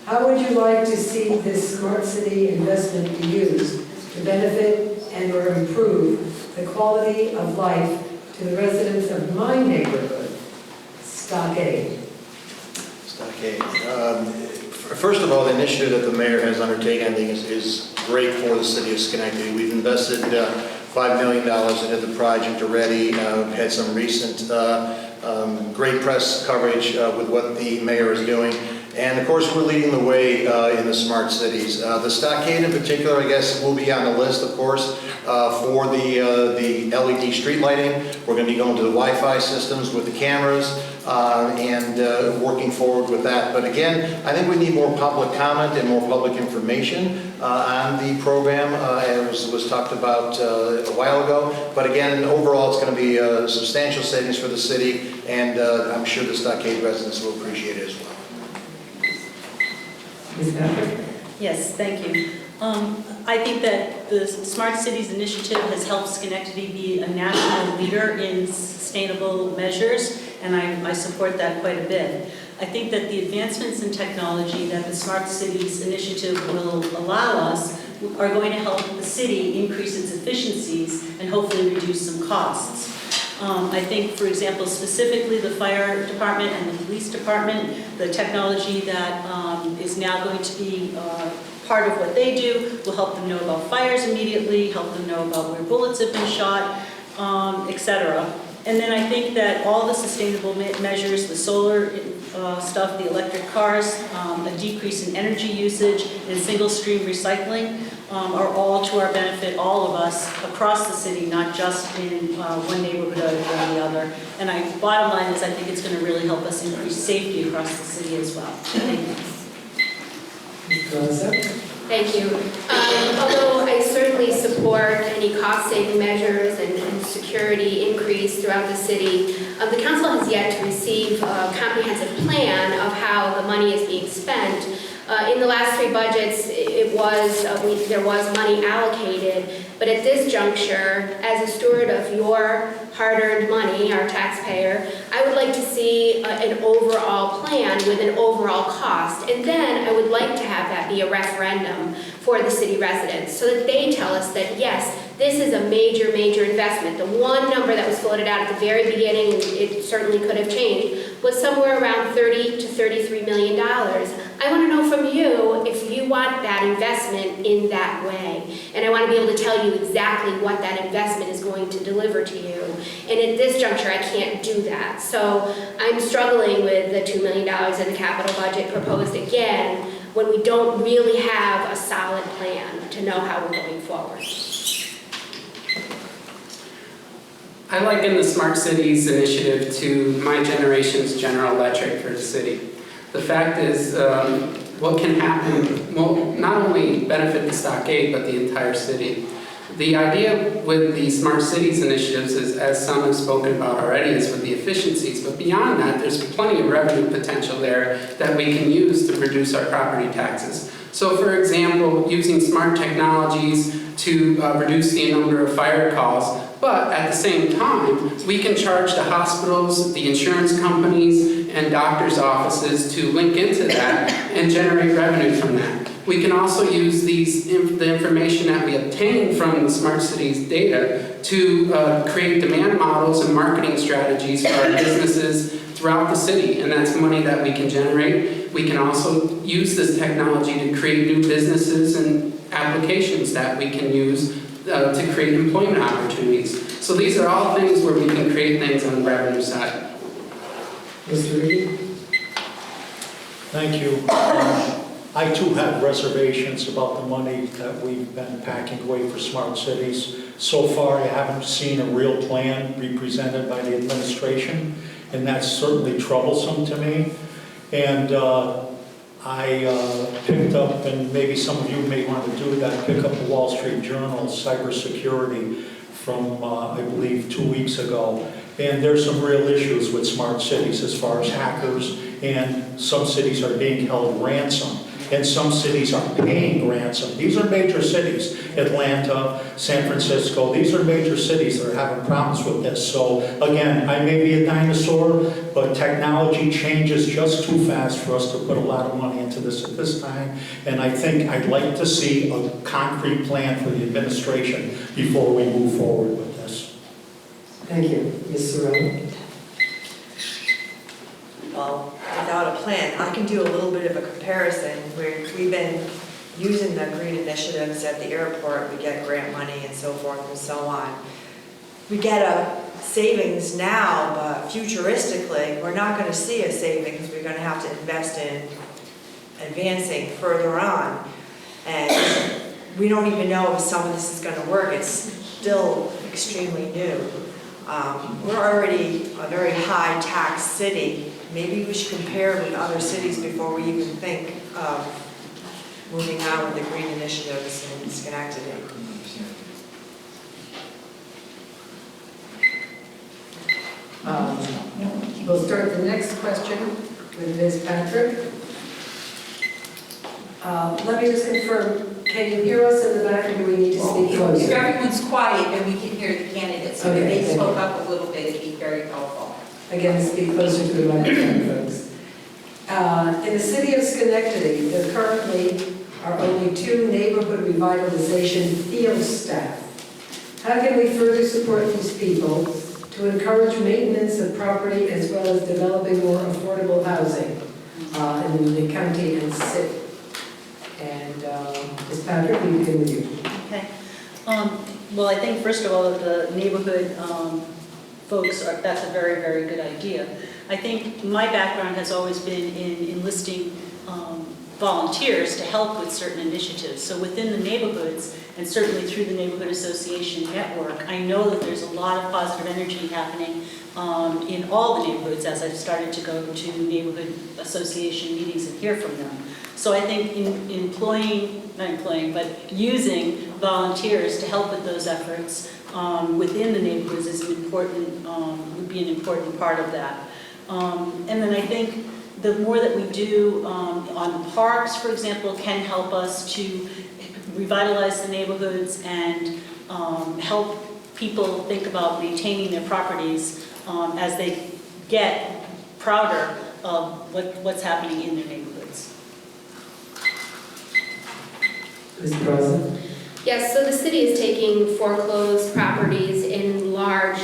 How would you like to see this Smart City investment be used to benefit and or improve the quality of life to the residents of my neighborhood, Stockade? First of all, the initiative that the mayor has undertaken, I think, is great for the city of Schenectady. We've invested $5 million into the project already. Had some recent great press coverage with what the mayor is doing. And of course, we're leading the way in the smart cities. The Stockade in particular, I guess, will be on the list, of course, for the LED street lighting. We're going to be going to the Wi-Fi systems with the cameras and working forward with that. But again, I think we need more public comment and more public information on the program, as was talked about a while ago. But again, overall, it's going to be a substantial savings for the city, and I'm sure the Stockade residents will appreciate it as well. Ms. Patrick? Yes, thank you. I think that the Smart Cities Initiative has helped Schenectady be a national leader in sustainable measures, and I support that quite a bit. I think that the advancements in technology that the Smart Cities Initiative will allow us are going to help the city increase its efficiencies and hopefully reduce some costs. I think, for example, specifically the fire department and the police department, the technology that is now going to be part of what they do will help them know about fires immediately, help them know about where bullets have been shot, etc. And then I think that all the sustainable measures, the solar stuff, the electric cars, a decrease in energy usage, and single stream recycling are all to our benefit, all of us, across the city, not just in one neighborhood or the other. And bottom line is I think it's going to really help us increase safety across the city as well. Thank you. Thank you. Although I certainly support any cost-saving measures and security increase throughout the city, the council has yet to receive a comprehensive plan of how the money is being spent. In the last three budgets, there was money allocated, but at this juncture, as a steward of your hard-earned money, our taxpayer, I would like to see an overall plan with an overall cost, and then I would like to have that be a referendum for the city residents, so that they tell us that, yes, this is a major, major investment. The one number that was floated out at the very beginning, and it certainly could have changed, was somewhere around $30 to $33 million. I want to know from you if you want that investment in that way. And I want to be able to tell you exactly what that investment is going to deliver to you. And at this juncture, I can't do that. So I'm struggling with the $2 million in the capital budget proposed again, when we don't really have a solid plan to know how we're going forward. I liken the Smart Cities initiative to my generation's General Electric for the city. The fact is, what can happen will not only benefit the Stockade, but the entire city. The idea with the Smart Cities initiatives is, as some have spoken about already, is with the efficiencies. But beyond that, there's plenty of revenue potential there that we can use to reduce our property taxes. So for example, using smart technologies to reduce the number of fire calls, But at the same time, we can charge the hospitals, the insurance companies, and doctors' offices to link into that and generate revenue from that. We can also use the information that we obtain from the Smart Cities data to create demand models and marketing strategies for our businesses throughout the city, and that's money that we can generate. We can also use this technology to create new businesses and applications that we can use to create employment opportunities. So these are all things where we can create things on the revenue side. Mr. Reed? Thank you. I too have reservations about the money that we've been packing away for smart cities. So far, I haven't seen a real plan be presented by the administration, and that's certainly troublesome to me. And I picked up, and maybe some of you may want to do that, pick up the Wall Street Journal cybersecurity from, I believe, 2 weeks ago. And there's some real issues with smart cities as far as hackers, and some cities are being held ransom, and some cities are paying ransom. These are major cities, Atlanta, San Francisco. These are major cities that are having problems with this. So again, I may be a dinosaur, but technology changes just too fast for us to put a lot of money into this at this time. And I think I'd like to see a concrete plan for the administration before we move forward with this. Thank you. Ms. Serrano? Well, without a plan, I can do a little bit of a comparison where we've been using the green initiatives at the airport. We get grant money and so forth and so on. We get a savings now, but futuristically, we're not going to see a savings. We're going to have to invest in advancing further on. And we don't even know if some of this is going to work. It's still extremely new. We're already a very high tax city. Maybe we should compare with other cities before we even think of moving on with the green initiatives in Schenectady. We'll start the next question with Ms. Patrick. Let me just confirm, can you hear us in the back, or do we need to speak If closer? everyone's quiet, then we can hear the candidates. So if Okay, they thank spoke you. up a little bit, it'd be very helpful. Again, speak closer to the microphone, folks. In the city of Schenectady, there currently are only 2 neighborhood revitalization field staff. How can we further support these people to encourage maintenance of property as well as developing more affordable housing in the county and city? And Ms. Patrick, we begin with you. Okay. Well, I think first of all, the neighborhood folks, that's a very, very good idea. I think my background has always been in enlisting volunteers to help with certain initiatives. So within the neighborhoods, and certainly through the Neighborhood Association Network, I know that there's a lot of positive energy happening in all the neighborhoods as I've started to go to neighborhood association meetings and hear from them. So I think using volunteers to help with those efforts within the neighborhoods is an important, would be an important part of that. And then I think the more that we do on parks, for example, can help us to revitalize the neighborhoods and help people think about maintaining their properties as they get prouder of what's happening in their neighborhoods. Ms. Braza? Yes, so the city is taking foreclosed properties in large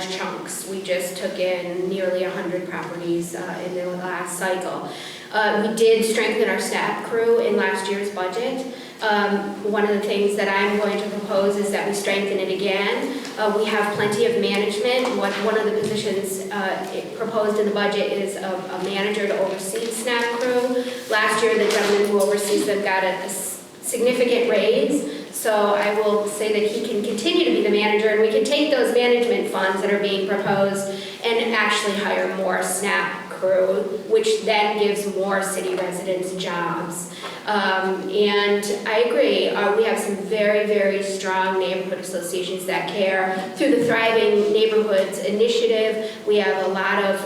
chunks. We just took in nearly 100 properties in the last cycle. We did strengthen our staff crew in last year's budget. One of the things that I'm going to propose is that we strengthen it again. We have plenty of management. One of the positions proposed in the budget is a manager to oversee the SNAP crew. Last year, the gentleman who oversees them got a significant raise. So I will say that he can continue to be the manager, and we can take those management funds that are being proposed and actually hire more SNAP crew, which then gives more city residents jobs. And I agree, we have some very, very strong neighborhood associations that care. Through the Thriving Neighborhoods Initiative, we have a lot of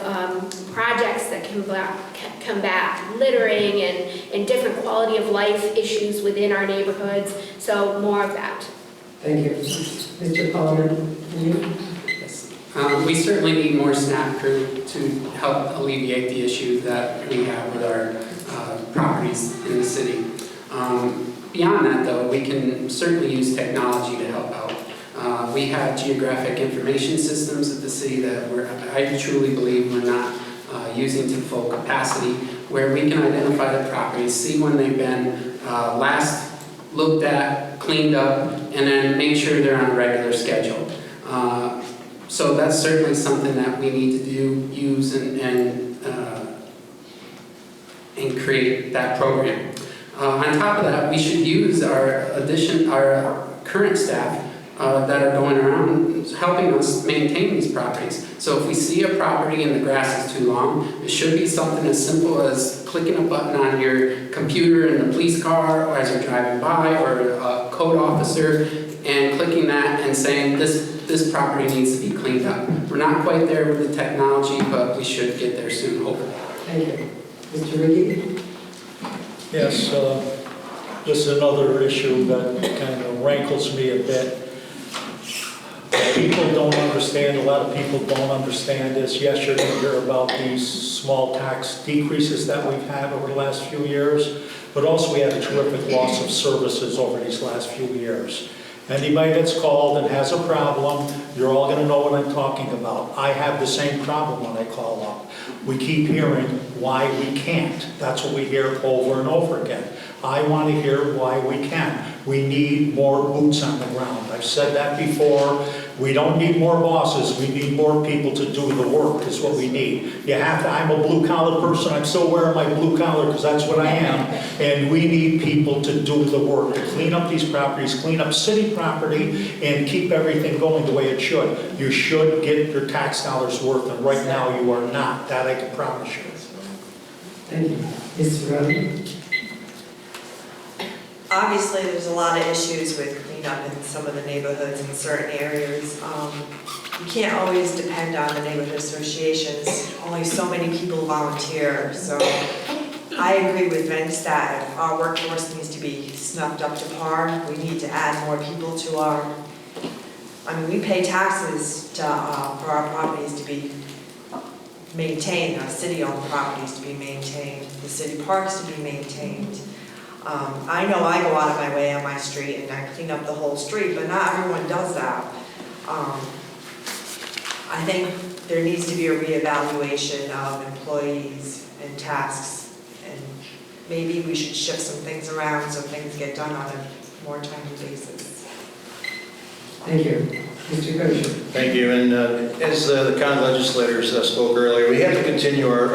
projects that combat littering and different quality of life issues within our neighborhoods. So more of that. Thank you. Mr. Palmer? We certainly need more SNAP crew to help alleviate the issue that we have with our properties in the city. Beyond that, though, we can certainly use technology to help out. We have geographic information systems at the city that I truly believe we're not using to full capacity, where we can identify the properties, see when they've been last looked at, cleaned up, and then make sure they're on a regular schedule. So that's certainly something that we need to use and create that program. On top of that, we should use our current staff that are going around helping us maintain these properties. So if we see a property and the grass is too long, it should be something as simple as clicking a button on your computer in the police car or as you're driving by, or a code officer, and clicking that and saying this property needs to be cleaned up. We're not quite there with the technology, but we should get there soon, hopefully. Thank you. Mr. Riggi? Yes, this is another issue that kind of rankles me a bit. People don't understand, a lot of people don't understand this. Yes, you're going to hear about these small tax decreases that we've had over the last few years, but also we had a terrific loss of services over these last few years. Anybody that's called and has a problem, you're all going to know what I'm talking about. I have the same problem when I call up. We keep hearing why we can't. That's what we hear over and over again. I want to hear why we can. We need more boots on the ground. I've said that before. We don't need more bosses. We need more people to do the work is what we need. You have to, I'm a blue collar person. I'm still wearing my blue collar because that's what I am. And we need people to do the work, to clean up these properties, clean up city property, and keep everything going the way it should. You should get your tax dollars worth, and right now you are not. That I can promise you. Thank you. Mr. Rodney? Obviously, there's a lot of issues with cleanup in some of the neighborhoods in certain areas. You can't always depend on the neighborhood associations. Only so many people volunteer. So I agree with Vince that if our workforce needs to be snuffed up to par, we need to add more people to our, we pay taxes to, for our properties to be maintained, our city-owned properties to be maintained, the city parks to be maintained. I know I go out of my way on my street and I clean up the whole street, but not everyone does that. I think there needs to be a reevaluation of employees and tasks, and maybe we should shift some things around so things get done on a more timely basis. Thank you. Mr. Kosher? Thank you. And as the county legislators spoke earlier, we have to continue our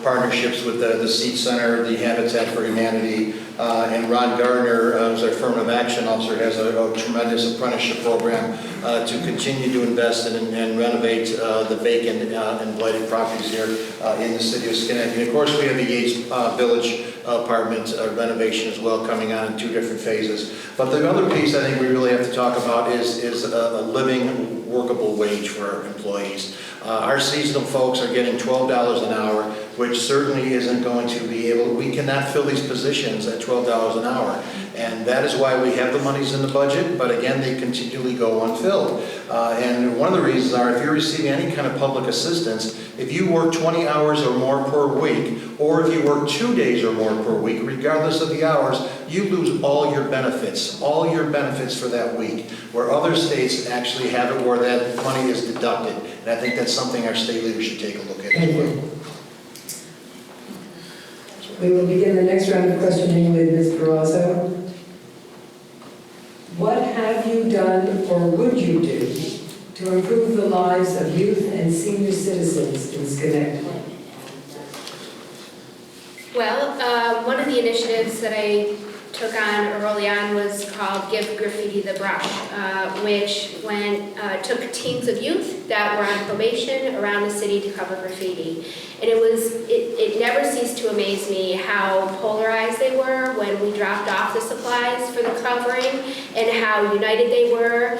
partnerships with the Seed Center, the Habitat for Humanity, and Ron Gardner, who's our affirmative action officer, has a tremendous apprenticeship program to continue to invest in and renovate the vacant and blighted properties here in the city of Schenectady. And of course, we have the Yates Village apartment renovation as well, coming on in 2 different phases. But the other piece I think we really have to talk about is a living, workable wage for our employees. Our seasonal folks are getting $12 an hour, which certainly isn't going to be able, we cannot fill these positions at $12 an hour. And that is why we have the monies in the budget, but again, they continually go unfilled. And one of the reasons are, if you're receiving any kind of public assistance, if you work 20 hours or more per week, or if you work 2 days or more per week, regardless of the hours, you lose all your benefits for that week, where other states actually have it where that money is deducted. And I think that's something our state leaders should take a look at. Thank you. We will begin the next round of questioning with Ms. Barrazo. What have you done or would you do to improve the lives of youth and senior citizens in Schenectady? Well, one of the initiatives that I took on early on was called Give Graffiti the Brush, which took teams of youth that were on probation around the city to cover graffiti. And it never ceased to amaze me how polarized they were when we dropped off the supplies for the covering, and how united they were.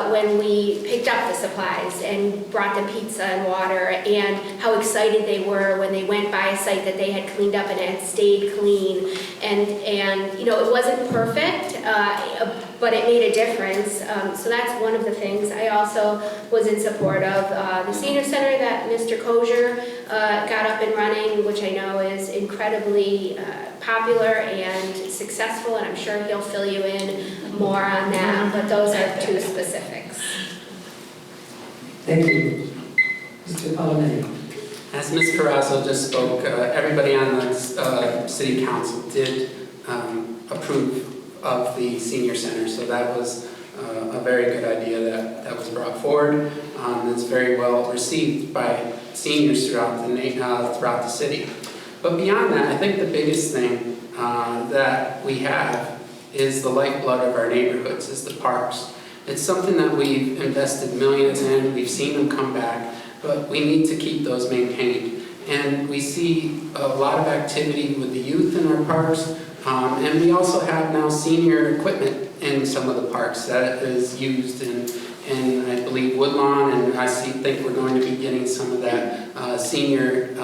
when we picked up the supplies and brought them pizza and water, and how excited they were when they went by a site that they had cleaned up and it had stayed clean. And you know, it wasn't perfect, but it made a difference. So that's one of the things. I also was in support of the senior center that Mr. Kosher got up and running, which I know is incredibly popular and successful, and I'm sure he'll fill you in more on that, but those are two specifics. Thank you. Mr. Palomini. As Ms. Carrazzo just spoke, everybody on the city council did approve of the senior center, so that was a very good idea that was brought forward. It's very well received by seniors throughout the city. But beyond that, I think the biggest thing that we have is the lifeblood of our neighborhoods, is the parks. It's something that we've invested millions in, we've seen them come back, but we need to keep those maintained. And we see a lot of activity with the youth in our parks, and we also have now senior equipment in some of the parks that is used in I believe, Woodlawn, and I think we're going to be getting some of that senior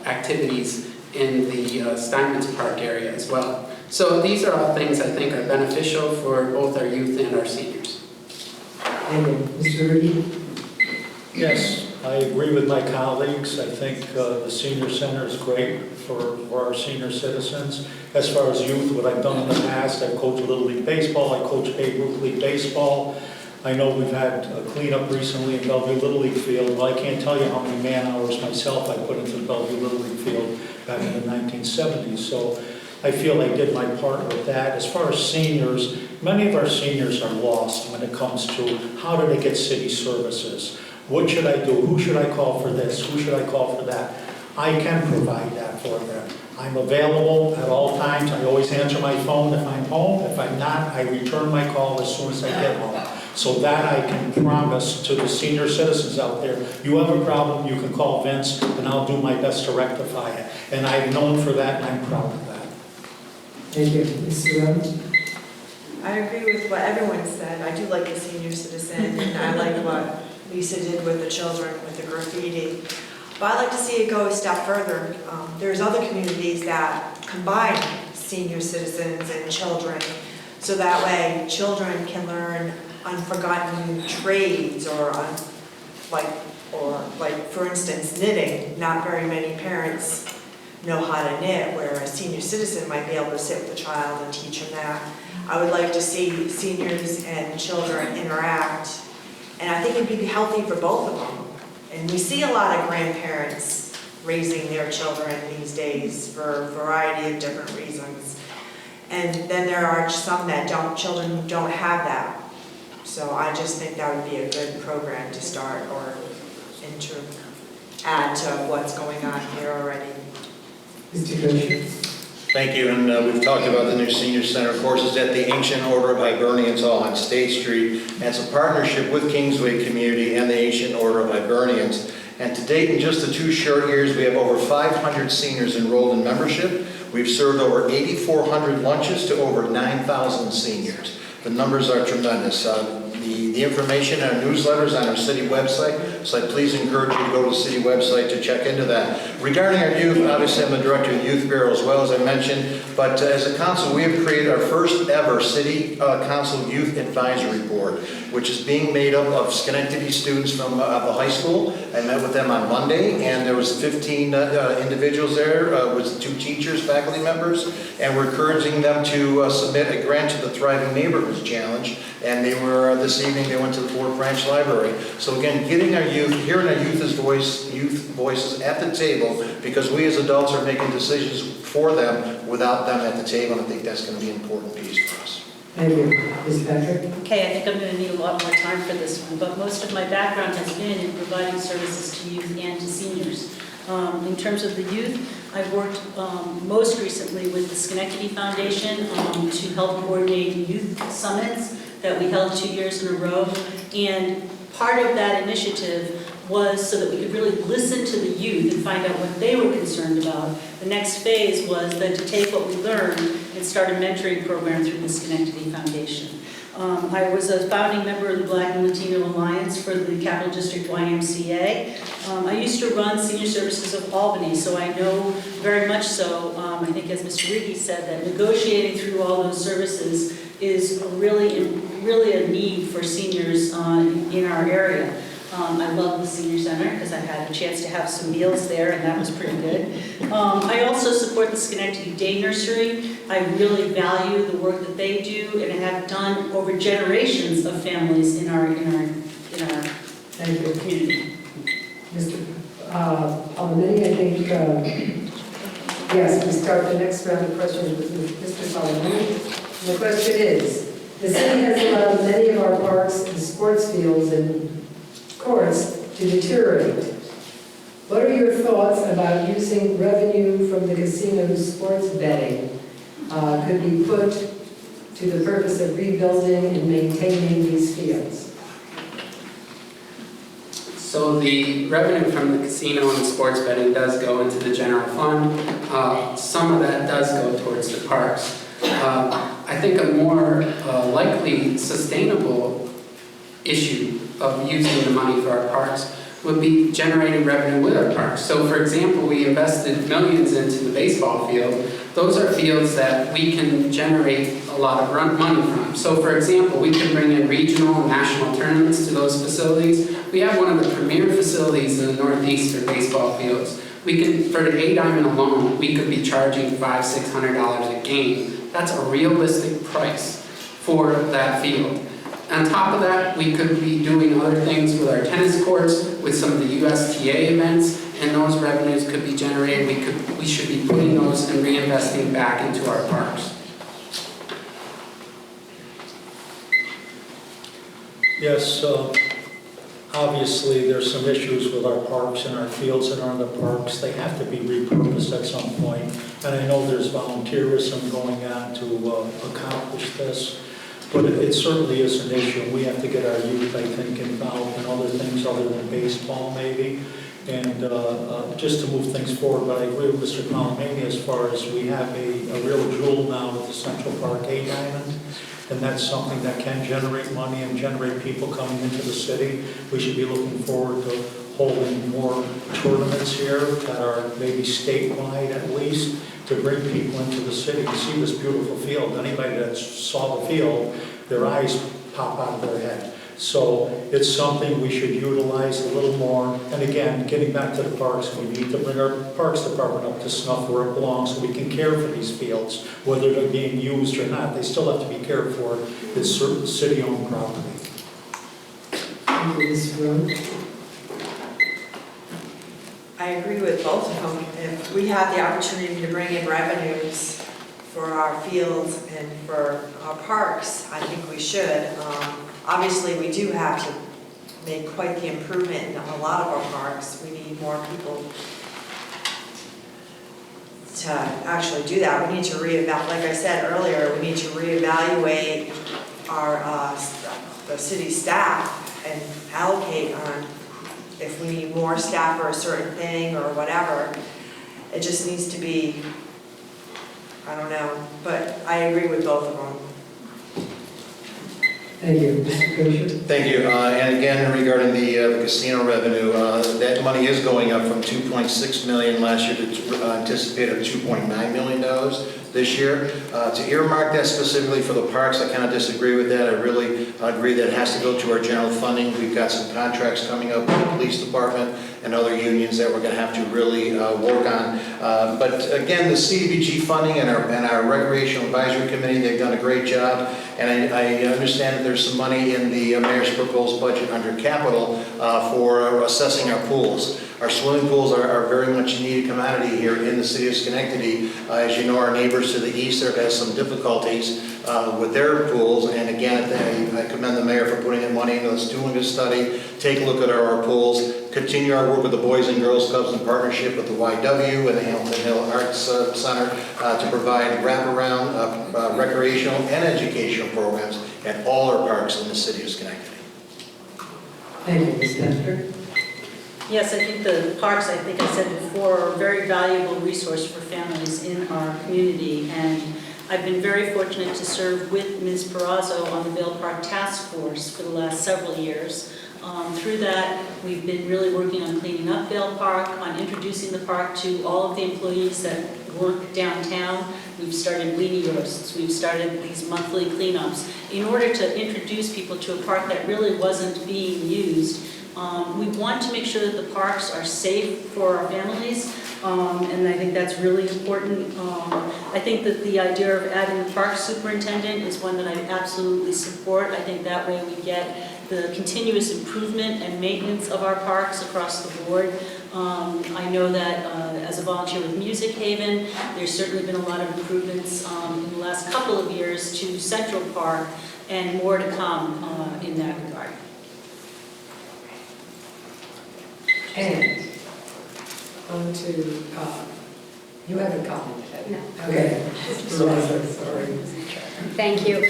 activities in the Steinmetz Park area as well. So these are all things I think are beneficial for both our youth and our seniors. Thank you. Mr. Ricky? Yes, I agree with my colleagues. I think the senior center is great for our senior citizens. As far as youth, what I've done in the past, I've coached Little League Baseball, I coached Babe Ruth League Baseball. I know we've had a cleanup recently in Bellevue Little League Field. Well, I can't tell you how many man hours myself I put into the Bellevue Little League Field back in the 1970s. So I feel I did my part with that. As far as seniors, many of our seniors are lost when it comes to how do they get city services. What should I do? Who should I call for this? Who should I call for that? I can provide that for them. I'm available at all times. I always answer my phone if I'm home. If I'm not, I return my call as soon as I get home. So that I can promise to the senior citizens out there, you have a problem, you can call Vince, and I'll do my best to rectify it. And I'm known for that, and I'm proud of that. Thank you. Mr. Evans? I agree with what everyone said. I do like the senior citizen, and I like what Lisa did with the children, with the graffiti. But I'd like to see it go a step further. There's other communities that combine senior citizens and children, so that way children can learn unforgotten trades or for instance, knitting. Not very many parents know how to knit, where a senior citizen might be able to sit with a child and teach them that. I would like to see seniors and children interact, and I think it'd be healthy for both of them. And we see a lot of grandparents raising their children these days for a variety of different reasons. And then there are some that children who don't have that. So I just think that would be a good program to start or to add to what's going on here already. Mr. Kosher? Thank you, and we've talked about the new senior center. Of course, it's at the Ancient Order of Hibernians Hall on State Street, and it's a partnership with Kingsway Community and the Ancient Order of Hibernians. And to date, in just the 2 short years, we have over 500 seniors enrolled in membership. We've served over 8,400 lunches to over 9,000 seniors. The numbers are tremendous. The information in our newsletters on our city website, so I please encourage you to go to the city website to check into that. Regarding our youth, obviously I'm the director of the Youth Bureau as well, as I mentioned, but as a council we have created our first ever City Council Youth Advisory Board, which is being made up of Schenectady students from the high school. I met with them on Monday, and there was 15 individuals there, with 2 teachers, faculty members, and we're encouraging them to submit a grant to the Thriving Neighborhoods Challenge, and they were, this evening, they went to the Fort Branch Library. So again, getting our youth, hearing our youth voices at the table, because we as adults are making decisions for them without them at the table, and I think that's going to be an important piece for us. Thank you. Ms. Patrick? Okay, I think I'm going to need a lot more time for this one, but most of my background has been in providing services to youth and to seniors. In terms of the youth, I've worked most recently with the Schenectady Foundation to help coordinate youth summits that we held 2 years in a row. And part of that initiative was so that we could really listen to the youth and find out what they were concerned about. The next phase was then to take what we learned and start a mentoring program through the Schenectady Foundation. I was a founding member of the Black and Latino Alliance for the Capital District YMCA. I used to run Senior Services of Albany, so I know very much so, I think as Mr. Riggi said, that negotiating through all those services is really a need for seniors in our area. I love the senior center because I had a chance to have some meals there, and that was pretty good. I also support the Schenectady Day Nursery. I really value the work that they do and have done over generations of families in our Thank you. community. Mr. Palomini, I think, yes, we start the next round of questions with Mr. Palomini. The question is, the city has allowed many of our parks and sports fields and courts to deteriorate. What are your thoughts about using revenue from the casino's sports betting could be put to the purpose of rebuilding and maintaining these fields? So the revenue from the casino and sports betting does go into the general fund. Some of that does go towards the parks. I think a more likely sustainable issue of using the money for our parks would be generating revenue with our parks. So for example, we invested millions into the baseball field. Those are fields that we can generate a lot of money from. So for example, we can bring in regional and national tournaments to those facilities. We have one of the premier facilities in the Northeast for baseball fields. We can, for the A-Diamond alone, we could be charging $500–600 a game. That's a realistic price for that field. On top of that, we could be doing other things with our tennis courts, with some of the USTA events, and those revenues could be generated. We should be putting those and reinvesting back into our parks. Yes, obviously there's some issues with our parks and our fields that are in the parks. They have to be repurposed at some point. And I know there's volunteerism going on to accomplish this. But it certainly is an issue. We have to get our youth, I think, involved in other things other than baseball, maybe, and just to move things forward. But I agree with Mr. Palomini as far as we have a real jewel now with the Central Park A-Diamond, and that's something that can generate money and generate people coming into the city. We should be looking forward to holding more tournaments here that are maybe statewide at least, to bring people into the city to see this beautiful field. Anybody that saw the field, their eyes pop out of their head. So it's something we should utilize a little more. And again, getting back to the parks, we need to bring our Parks Department up to snuff where it belongs so we can care for these fields, whether they're being used or not. They still have to be cared for. It's certain city-owned property. Thank you, Ms. Rowe. I agree with both of them. If we have the opportunity to bring in revenues for our fields and for our parks, I think we should. Obviously, we do have to make quite the improvement in a lot of our parks. We need more people to actually do that. We need to reevaluate, like I said earlier, we need to reevaluate our the city staff and allocate on if we need more staff for a certain thing or whatever. It just needs to be, I don't know, but I agree with both of them. Thank you. Mr. Kosher? Thank you. And again, regarding the casino revenue, that money is going up from $2.6 million last year to anticipated $2.9 million this year. To earmark that specifically for the parks, I kind of disagree with that. I really agree that it has to go to our general funding. We've got some contracts coming up with the police department and other unions that we're going to have to really work on. But again, the CDBG funding and our Recreational Advisory Committee, they've done a great job. And I understand that there's some money in the mayor's proposed budget under capital for assessing our pools. Our swimming pools are very much a needed commodity here in the city of Schenectady. As you know, our neighbors to the east there has some difficulties with their pools. And again, I commend the mayor for putting in money into this, doing this study, take a look at our pools, continue our work with the Boys and Girls Clubs in partnership with the YW and the Hamilton Hill Arts Center to provide wraparound recreational and educational programs at all our parks in the city of Schenectady. Thank you, Ms. Nestor. Yes, I think the parks, I think I said before, are a very valuable resource for families in our community. And I've been very fortunate to serve with Ms. Perazzo on the Vale Park Task Force for the last several years. Through that, we've been really working on cleaning up Vale Park, on introducing the park to all of the employees that work downtown. We've started weenie roasts, we've started these monthly cleanups in order to introduce people to a park that really wasn't being used. We want to make sure that the parks are safe for our families, and I think that's really important. I think that the idea of adding the park superintendent is one that I absolutely support. I think that way we get the continuous improvement and maintenance of our parks across the board. I know that as a volunteer with Music Haven, there's certainly been a lot of improvements in the last couple of years to Central Park, and more to come in that regard. And on to, you haven't commented. No. Okay. Sorry. Thank you.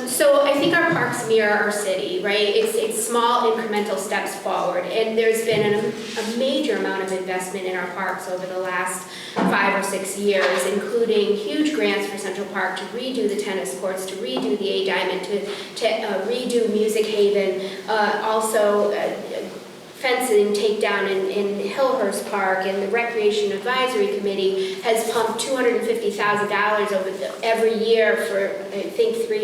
So I think our parks mirror our city, right? It's small incremental steps forward, and there's been a major amount of investment in our parks over the last 5 or 6 years, including huge grants for Central Park to redo the tennis courts, to redo the A Diamond, to redo Music Haven, also fencing takedown in Hillhurst Park, and the Recreation Advisory Committee has pumped $250,000 every year for, I think, 3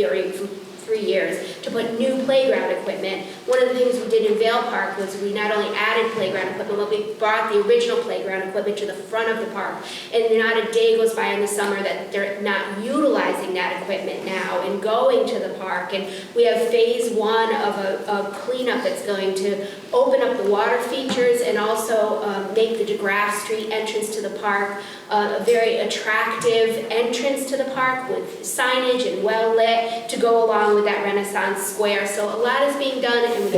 years to put new playground equipment. One of the things we did in Vale Park was we not only added playground equipment, but we brought the original playground equipment to the front of the park. And not a day goes by in the summer that they're not utilizing that equipment now and going to the park. And we have phase 1 of a cleanup that's going to open up the water features and also make the DeGraff Street entrance to the park a very attractive entrance to the park with signage and well lit to go along with that Renaissance Square. So a lot is being done, and we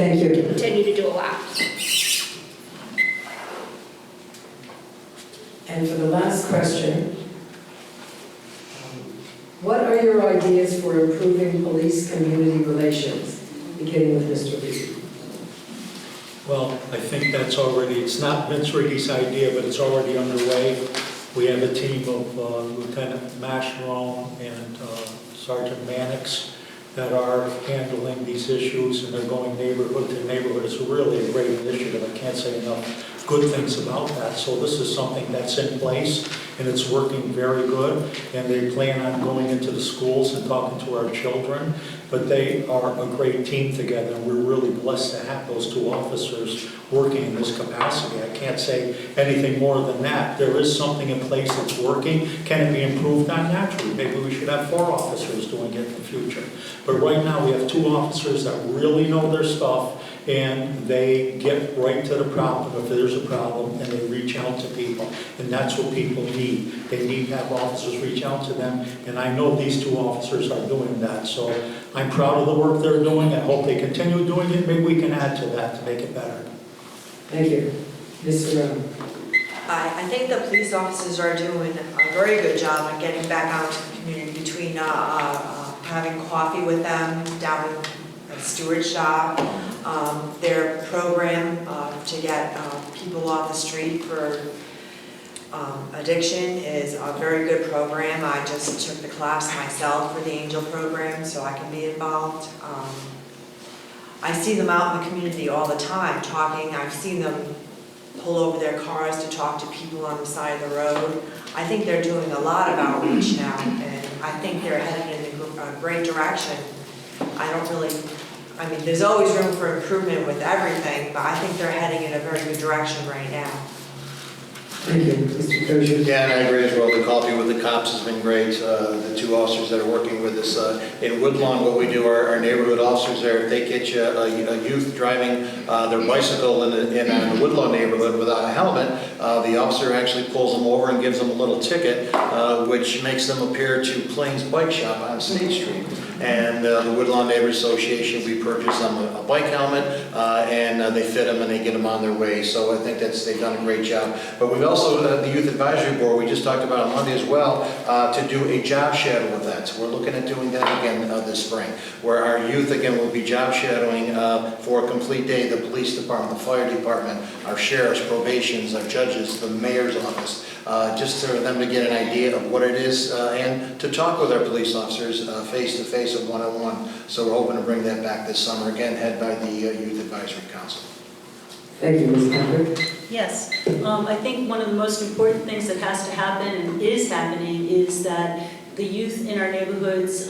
continue to do a lot. And for the last question, what are your ideas for improving police-community relations, beginning with Mr. Reed? Well, I think that's already, it's not Vince Riggy's idea, but it's already underway. We have a team of Lieutenant Mascherone and Sergeant Mannix that are handling these issues, and they're going neighborhood to neighborhood. It's really a great initiative. I can't say enough good things about that. So this is something that's in place, and it's working very good, and they plan on going into the schools and talking to our children. But they are a great team together, and we're really blessed to have those 2 officers working in this capacity. I can't say anything more than that. There is something in place that's working. Can it be improved on? Naturally. Maybe we should have 4 officers doing it in the future. But right now we have 2 officers that really know their stuff, and they get right to the problem if there's a problem, and they reach out to people. And that's what people need. They need to have officers reach out to them, and I know these 2 officers are doing that. So I'm proud of the work they're doing. I hope they continue doing it. Maybe we can add to that to make it better. Thank you. Ms. Serrano. I think the police officers are doing a very good job of getting back out to the community between having coffee with them down at Stewart Shop. Their program to get people off the street for addiction is a very good program. I just took the class myself for the Angel program, so I can be involved. I see them out in the community all the time talking. I've seen them pull over their cars to talk to people on the side of the road. I think they're doing a lot of outreach now, and I think they're headed in a great direction. I mean, there's always room for improvement with everything, but I think they're heading in a very good direction right now. Thank you. Mr. Kosher. Yeah, and I agree as well. The coffee with the cops has been great. The 2 officers that are working with us in Woodlawn, what we do, our neighborhood officers there, if they catch a youth driving their bicycle in the Woodlawn neighborhood without a helmet, the officer actually pulls them over and gives them a little ticket, which makes them appear to Plains Bike Shop on State Street. And the Woodlawn Neighbors Association, we purchase them a bike helmet, and they fit them and they get them on their way. So I think they've done a great job. But we've also, the Youth Advisory Board, we just talked about on Monday as well, to do a job shadow event. We're looking at doing that again this spring, where our youth again will be job shadowing for a complete day. The police department, the fire department, our sheriffs, probations, our judges, the mayor's office, just for them to get an idea of what it is and to talk with our police officers face to face and one-on-one. So we're hoping to bring that back this summer, again, head by the Youth Advisory Council. Thank you, Ms. Kemper. Yes, I think one of the most important things that has to happen and is happening is that the youth in our neighborhoods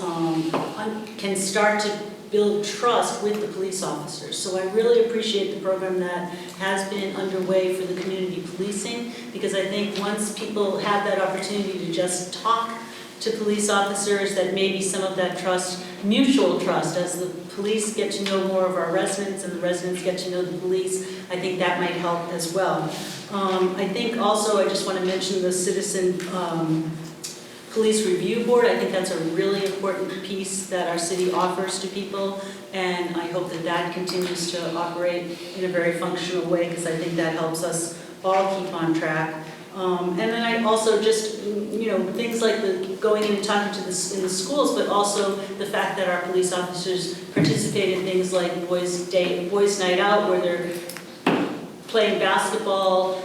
can start to build trust with the police officers. So I really appreciate the program that has been underway for the community policing, because I think once people have that opportunity to just talk to police officers, that maybe some of that trust, mutual trust, as the police get to know more of our residents and the residents get to know the police, I think that might help as well. I think also I just want to mention the Citizen Police Review Board. I think that's a really important piece that our city offers to people, and I hope that that continues to operate in a very functional way, because I think that helps us all keep on track. And then I also just, things like the going in and talking to in the schools, but also the fact that our police officers participate in things like Boys Night Out, where they're playing basketball,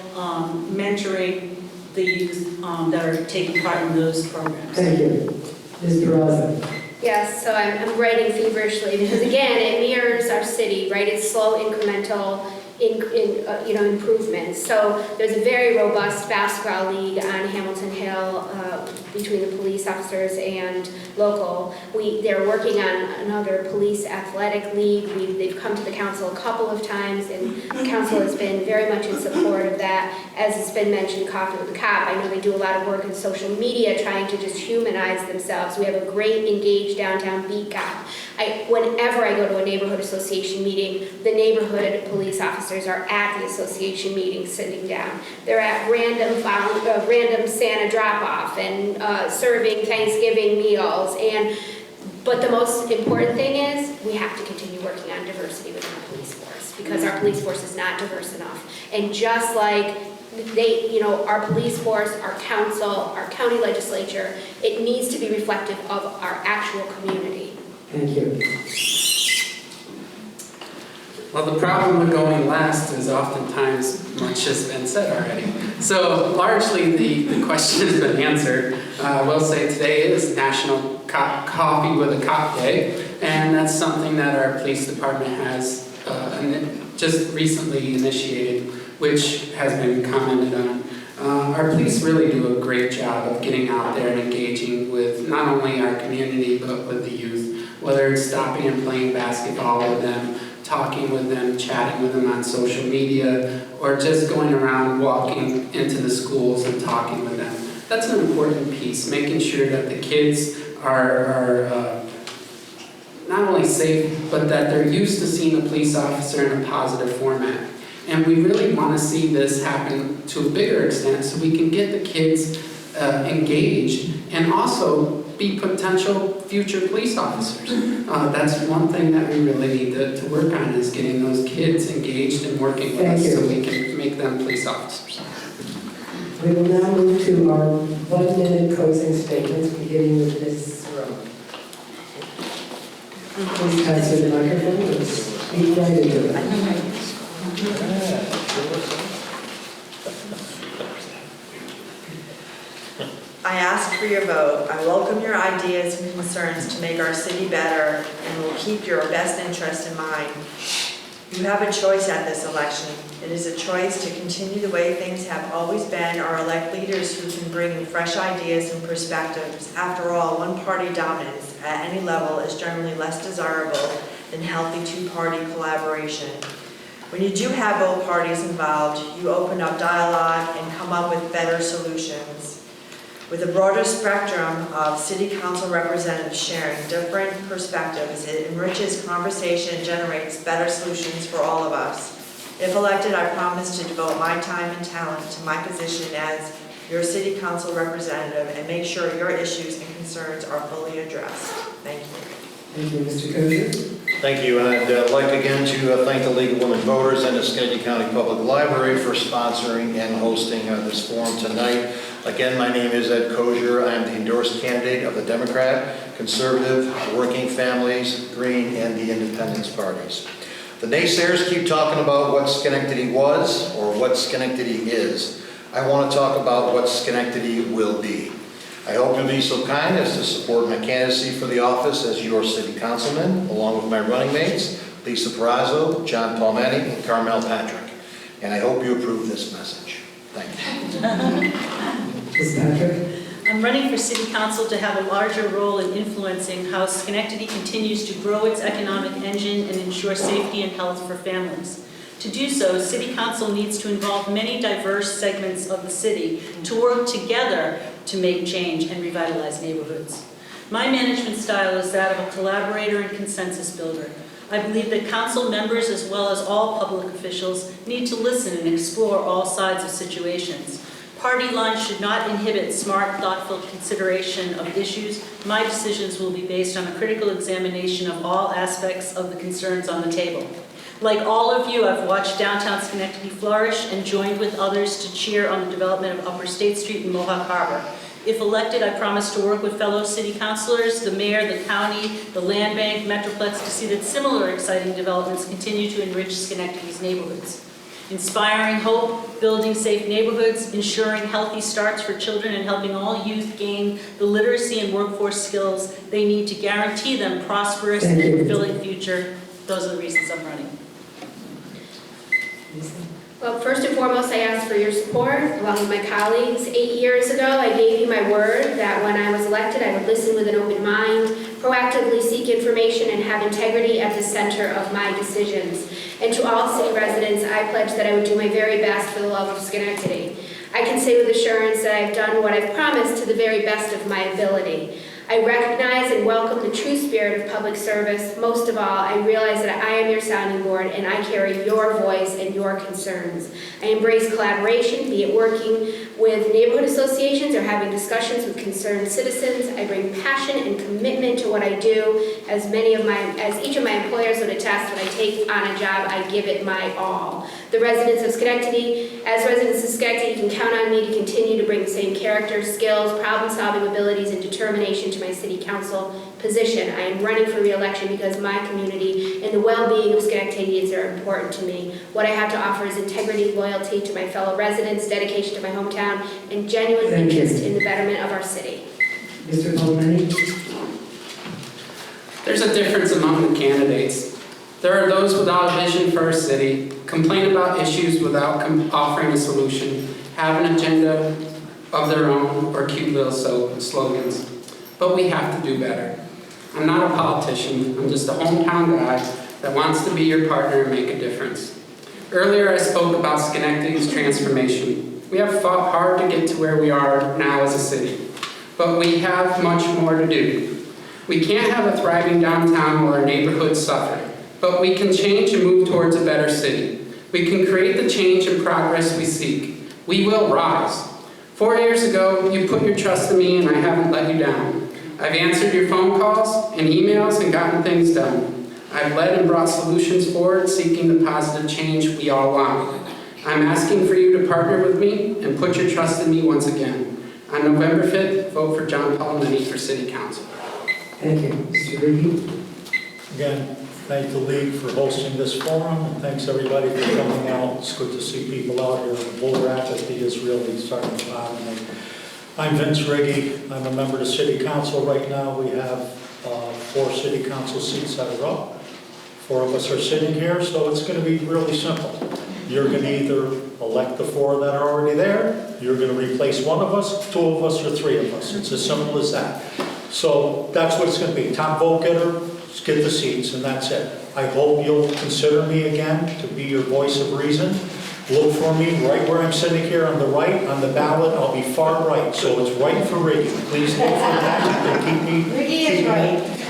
mentoring the youth that are taking part in those programs. Thank you. Ms. Peraza. Yes, so I'm writing feverishly because, again, it mirrors our city, right? It's slow, incremental improvements. So there's a very robust basketball league on Hamilton Hill between the police officers and local. They're working on another police athletic league. They've come to the council a couple of times, and the council has been very much in support of that. As it's been mentioned, Coffee with the Cop, I know they do a lot of work in social media trying to just humanize themselves. We have a great engaged downtown beat cop. Whenever I go to a neighborhood association meeting, the neighborhood police officers are at the association meeting sitting down. They're at random Santa drop-off and serving Thanksgiving meals. But the most important thing is we have to continue working on diversity within our police force, because our police force is not diverse enough. And just like our police force, our council, our county legislature, it needs to be reflective of our actual community. Thank you. Well, the problem with going last is oftentimes much has been said already. So largely the question has been answered. I will say today is National Coffee with a Cop Day, and that's something that our police department has just recently initiated, which has been commented on. Our police really do a great job of getting out there and engaging with not only our community, but with the youth, whether it's stopping and playing basketball with them, talking with them, chatting with them on social media, or just going around walking into the schools and talking with them. That's an important piece, making sure that the kids are not only safe, but that they're used to seeing a police officer in a positive format. And we really want to see this happen to a bigger extent so we can get the kids engaged and also be potential future police officers. That's one thing that we really need to work on, is getting those kids engaged and working with us so we can make them police officers. We will now move to our 1-minute closing statements, beginning with Ms. Rowe. Please pass her the microphone and speak right into it. I ask for your vote. I welcome your ideas and concerns to make our city better, and will keep your best interest in mind. You have a choice at this election. It is a choice to continue the way things have always been, or elect leaders who can bring in fresh ideas and perspectives. After all, one-party dominance at any level is generally less desirable than healthy two-party collaboration. When you do have both parties involved, you open up dialogue and come up with better solutions. With a broader spectrum of city council representatives sharing different perspectives, it enriches conversation and generates better solutions for all of us. If elected, I promise to devote my time and talent to my position as your city council representative and make sure your issues and concerns are fully addressed. Thank you. Thank you, Mr. Koger. Thank you, and I'd like again to thank the League of Women Voters and the Schenectady County Public Library for sponsoring and hosting this forum tonight. Again, my name is Ed Kozier. I am the endorsed candidate of the Democrat, Conservative, Working Families, Green, and the Independence parties. The naysayers keep talking about what Schenectady was or what Schenectady is. I want to talk about what Schenectady will be. I hope you'll be so kind as to support my candidacy for the office as your city councilman, along with my running mates, Lisa Perazzo, John Palmetti, and Carmel Patrick. And I hope you approve this message. Thank you. Ms. Patrick? I'm running for city council to have a larger role in influencing how Schenectady continues to grow its economic engine and ensure safety and health for families. To do so, city council needs to involve many diverse segments of the city to work together to make change and revitalize neighborhoods. My management style is that of a collaborator and consensus builder. I believe that council members, as well as all public officials, need to listen and explore all sides of situations. Party lines should not inhibit smart, thoughtful consideration of issues. My decisions will be based on a critical examination of all aspects of the concerns on the table. Like all of you, I've watched downtown Schenectady flourish and joined with others to cheer on the development of Upper State Street and Mohawk Harbor. If elected, I promise to work with fellow city councilors, the mayor, the county, the land bank, Metroplex to see that similar exciting developments continue to enrich Schenectady's neighborhoods. Inspiring hope, building safe neighborhoods, ensuring healthy starts for children, and helping all youth gain the literacy and workforce skills they need to guarantee them prosperous and fulfilling future. Those are the reasons I'm running. Well, first and foremost, I ask for your support, along with my colleagues. 8 years ago, I gave you my word that when I was elected, I would listen with an open mind, proactively seek information, and have integrity at the center of my decisions. And to all city residents, I pledge that I would do my very best for the love of Schenectady. I can say with assurance that I've done what I've promised to the very best of my ability. I recognize and welcome the true spirit of public service. Most of all, I realize that I am your sounding board and I carry your voice and your concerns. I embrace collaboration, be it working with neighborhood associations or having discussions with concerned citizens. I bring passion and commitment to what I do. As each of my employers would attest, when I take on a job, I give it my all. As residents of Schenectady, you can count on me to continue to bring the same character, skills, problem-solving abilities, and determination to my city council position. I am running for re-election because my community and the well-being of Schenectadians are important to me. What I have to offer is integrity, loyalty to my fellow residents, dedication to my hometown, and genuine interest in the betterment of our city. Mr. Palmetti? There's a difference among the candidates. There are those without a vision for our city, complain about issues without offering a solution, have an agenda of their own, or cute little slogans. But we have to do better. I'm not a politician, I'm just a hometown guy that wants to be your partner and make a difference. Earlier I spoke about Schenectady's transformation. We have fought hard to get to where we are now as a city, but we have much more to do. We can't have a thriving downtown while our neighborhoods suffer, but we can change and move towards a better city. We can create the change and progress we seek. We will rise. 4 years ago, you put your trust in me and I haven't let you down. I've answered your phone calls and emails and gotten things done. I've led and brought solutions forward, seeking the positive change we all want. I'm asking for you to partner with me and put your trust in me once again. On November 5th, vote for John Palmetti for City Council. Thank you. Mr. Riggi? Again, thank the League for hosting this forum, and thanks everybody for coming out. It's good to see people out here. The bull apathy is really starting to bother me. I'm Vince Riggi. I'm a member of the City Council right now. We have 4 City Council seats that are up. 4 of us are sitting here, so it's going to be really simple. You're going to either elect the 4 that are already there, you're going to replace 1 of us, 2 of us, or 3 of us. It's as simple as that. So that's what it's going to be. Top vote getter, get the seats, and that's it. I hope you'll consider me again to be your voice of reason. Look for me right where I'm sitting here on the right. On the ballot, I'll be far right, so it's right for Riggi. Please look for that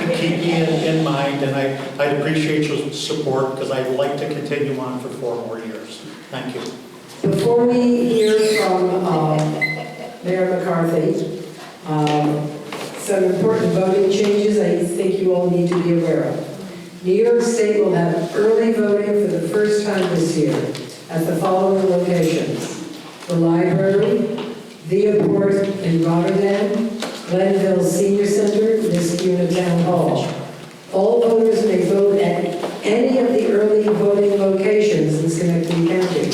and keep me in mind, and I'd appreciate your support because I'd like to continue on for 4 more years. Thank you. Before we hear from Mayor McCarthy, some important voting changes I think you all need to be aware of. New York State will have early voting for the first time this year at the following locations: the library, Via Port in Rotterdam, Glenville Senior Center, Niskuna Town Hall. All voters may vote at any of the early voting locations in Schenectady County.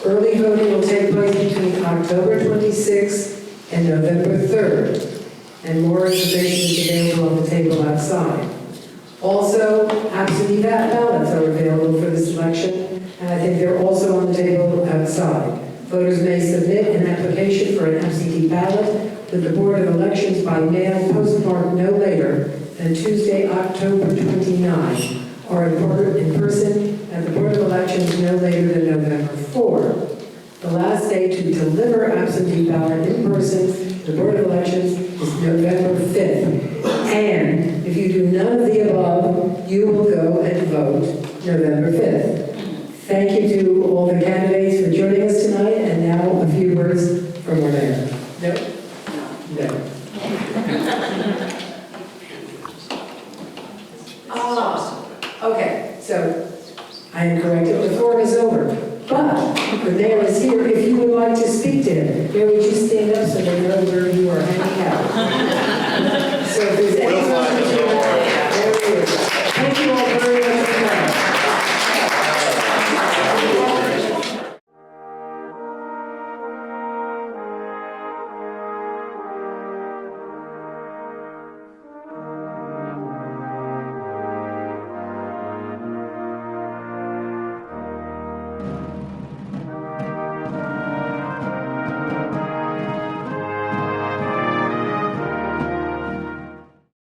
Early voting will take place between October 26th and November 3rd, and more information is available on the table outside. Also, absentee ballots are available for this election, and I think they're also on the table outside. Voters may submit an application for an absentee ballot with the Board of Elections by mail postmarked no later than Tuesday, October 29, or in person at the Board of Elections no later than November 4. The last day to deliver absentee ballot in person to the Board of Elections is November 5th. And if you do none of the above, you will go and vote November 5th. Thank you to all the candidates for joining us tonight, and now a few words from our mayor. No? No. Okay, so I am corrected, the forum is over. But the mayor is here if you would like to speak to him. Mayor, would you stand up so they know where you are hanging out?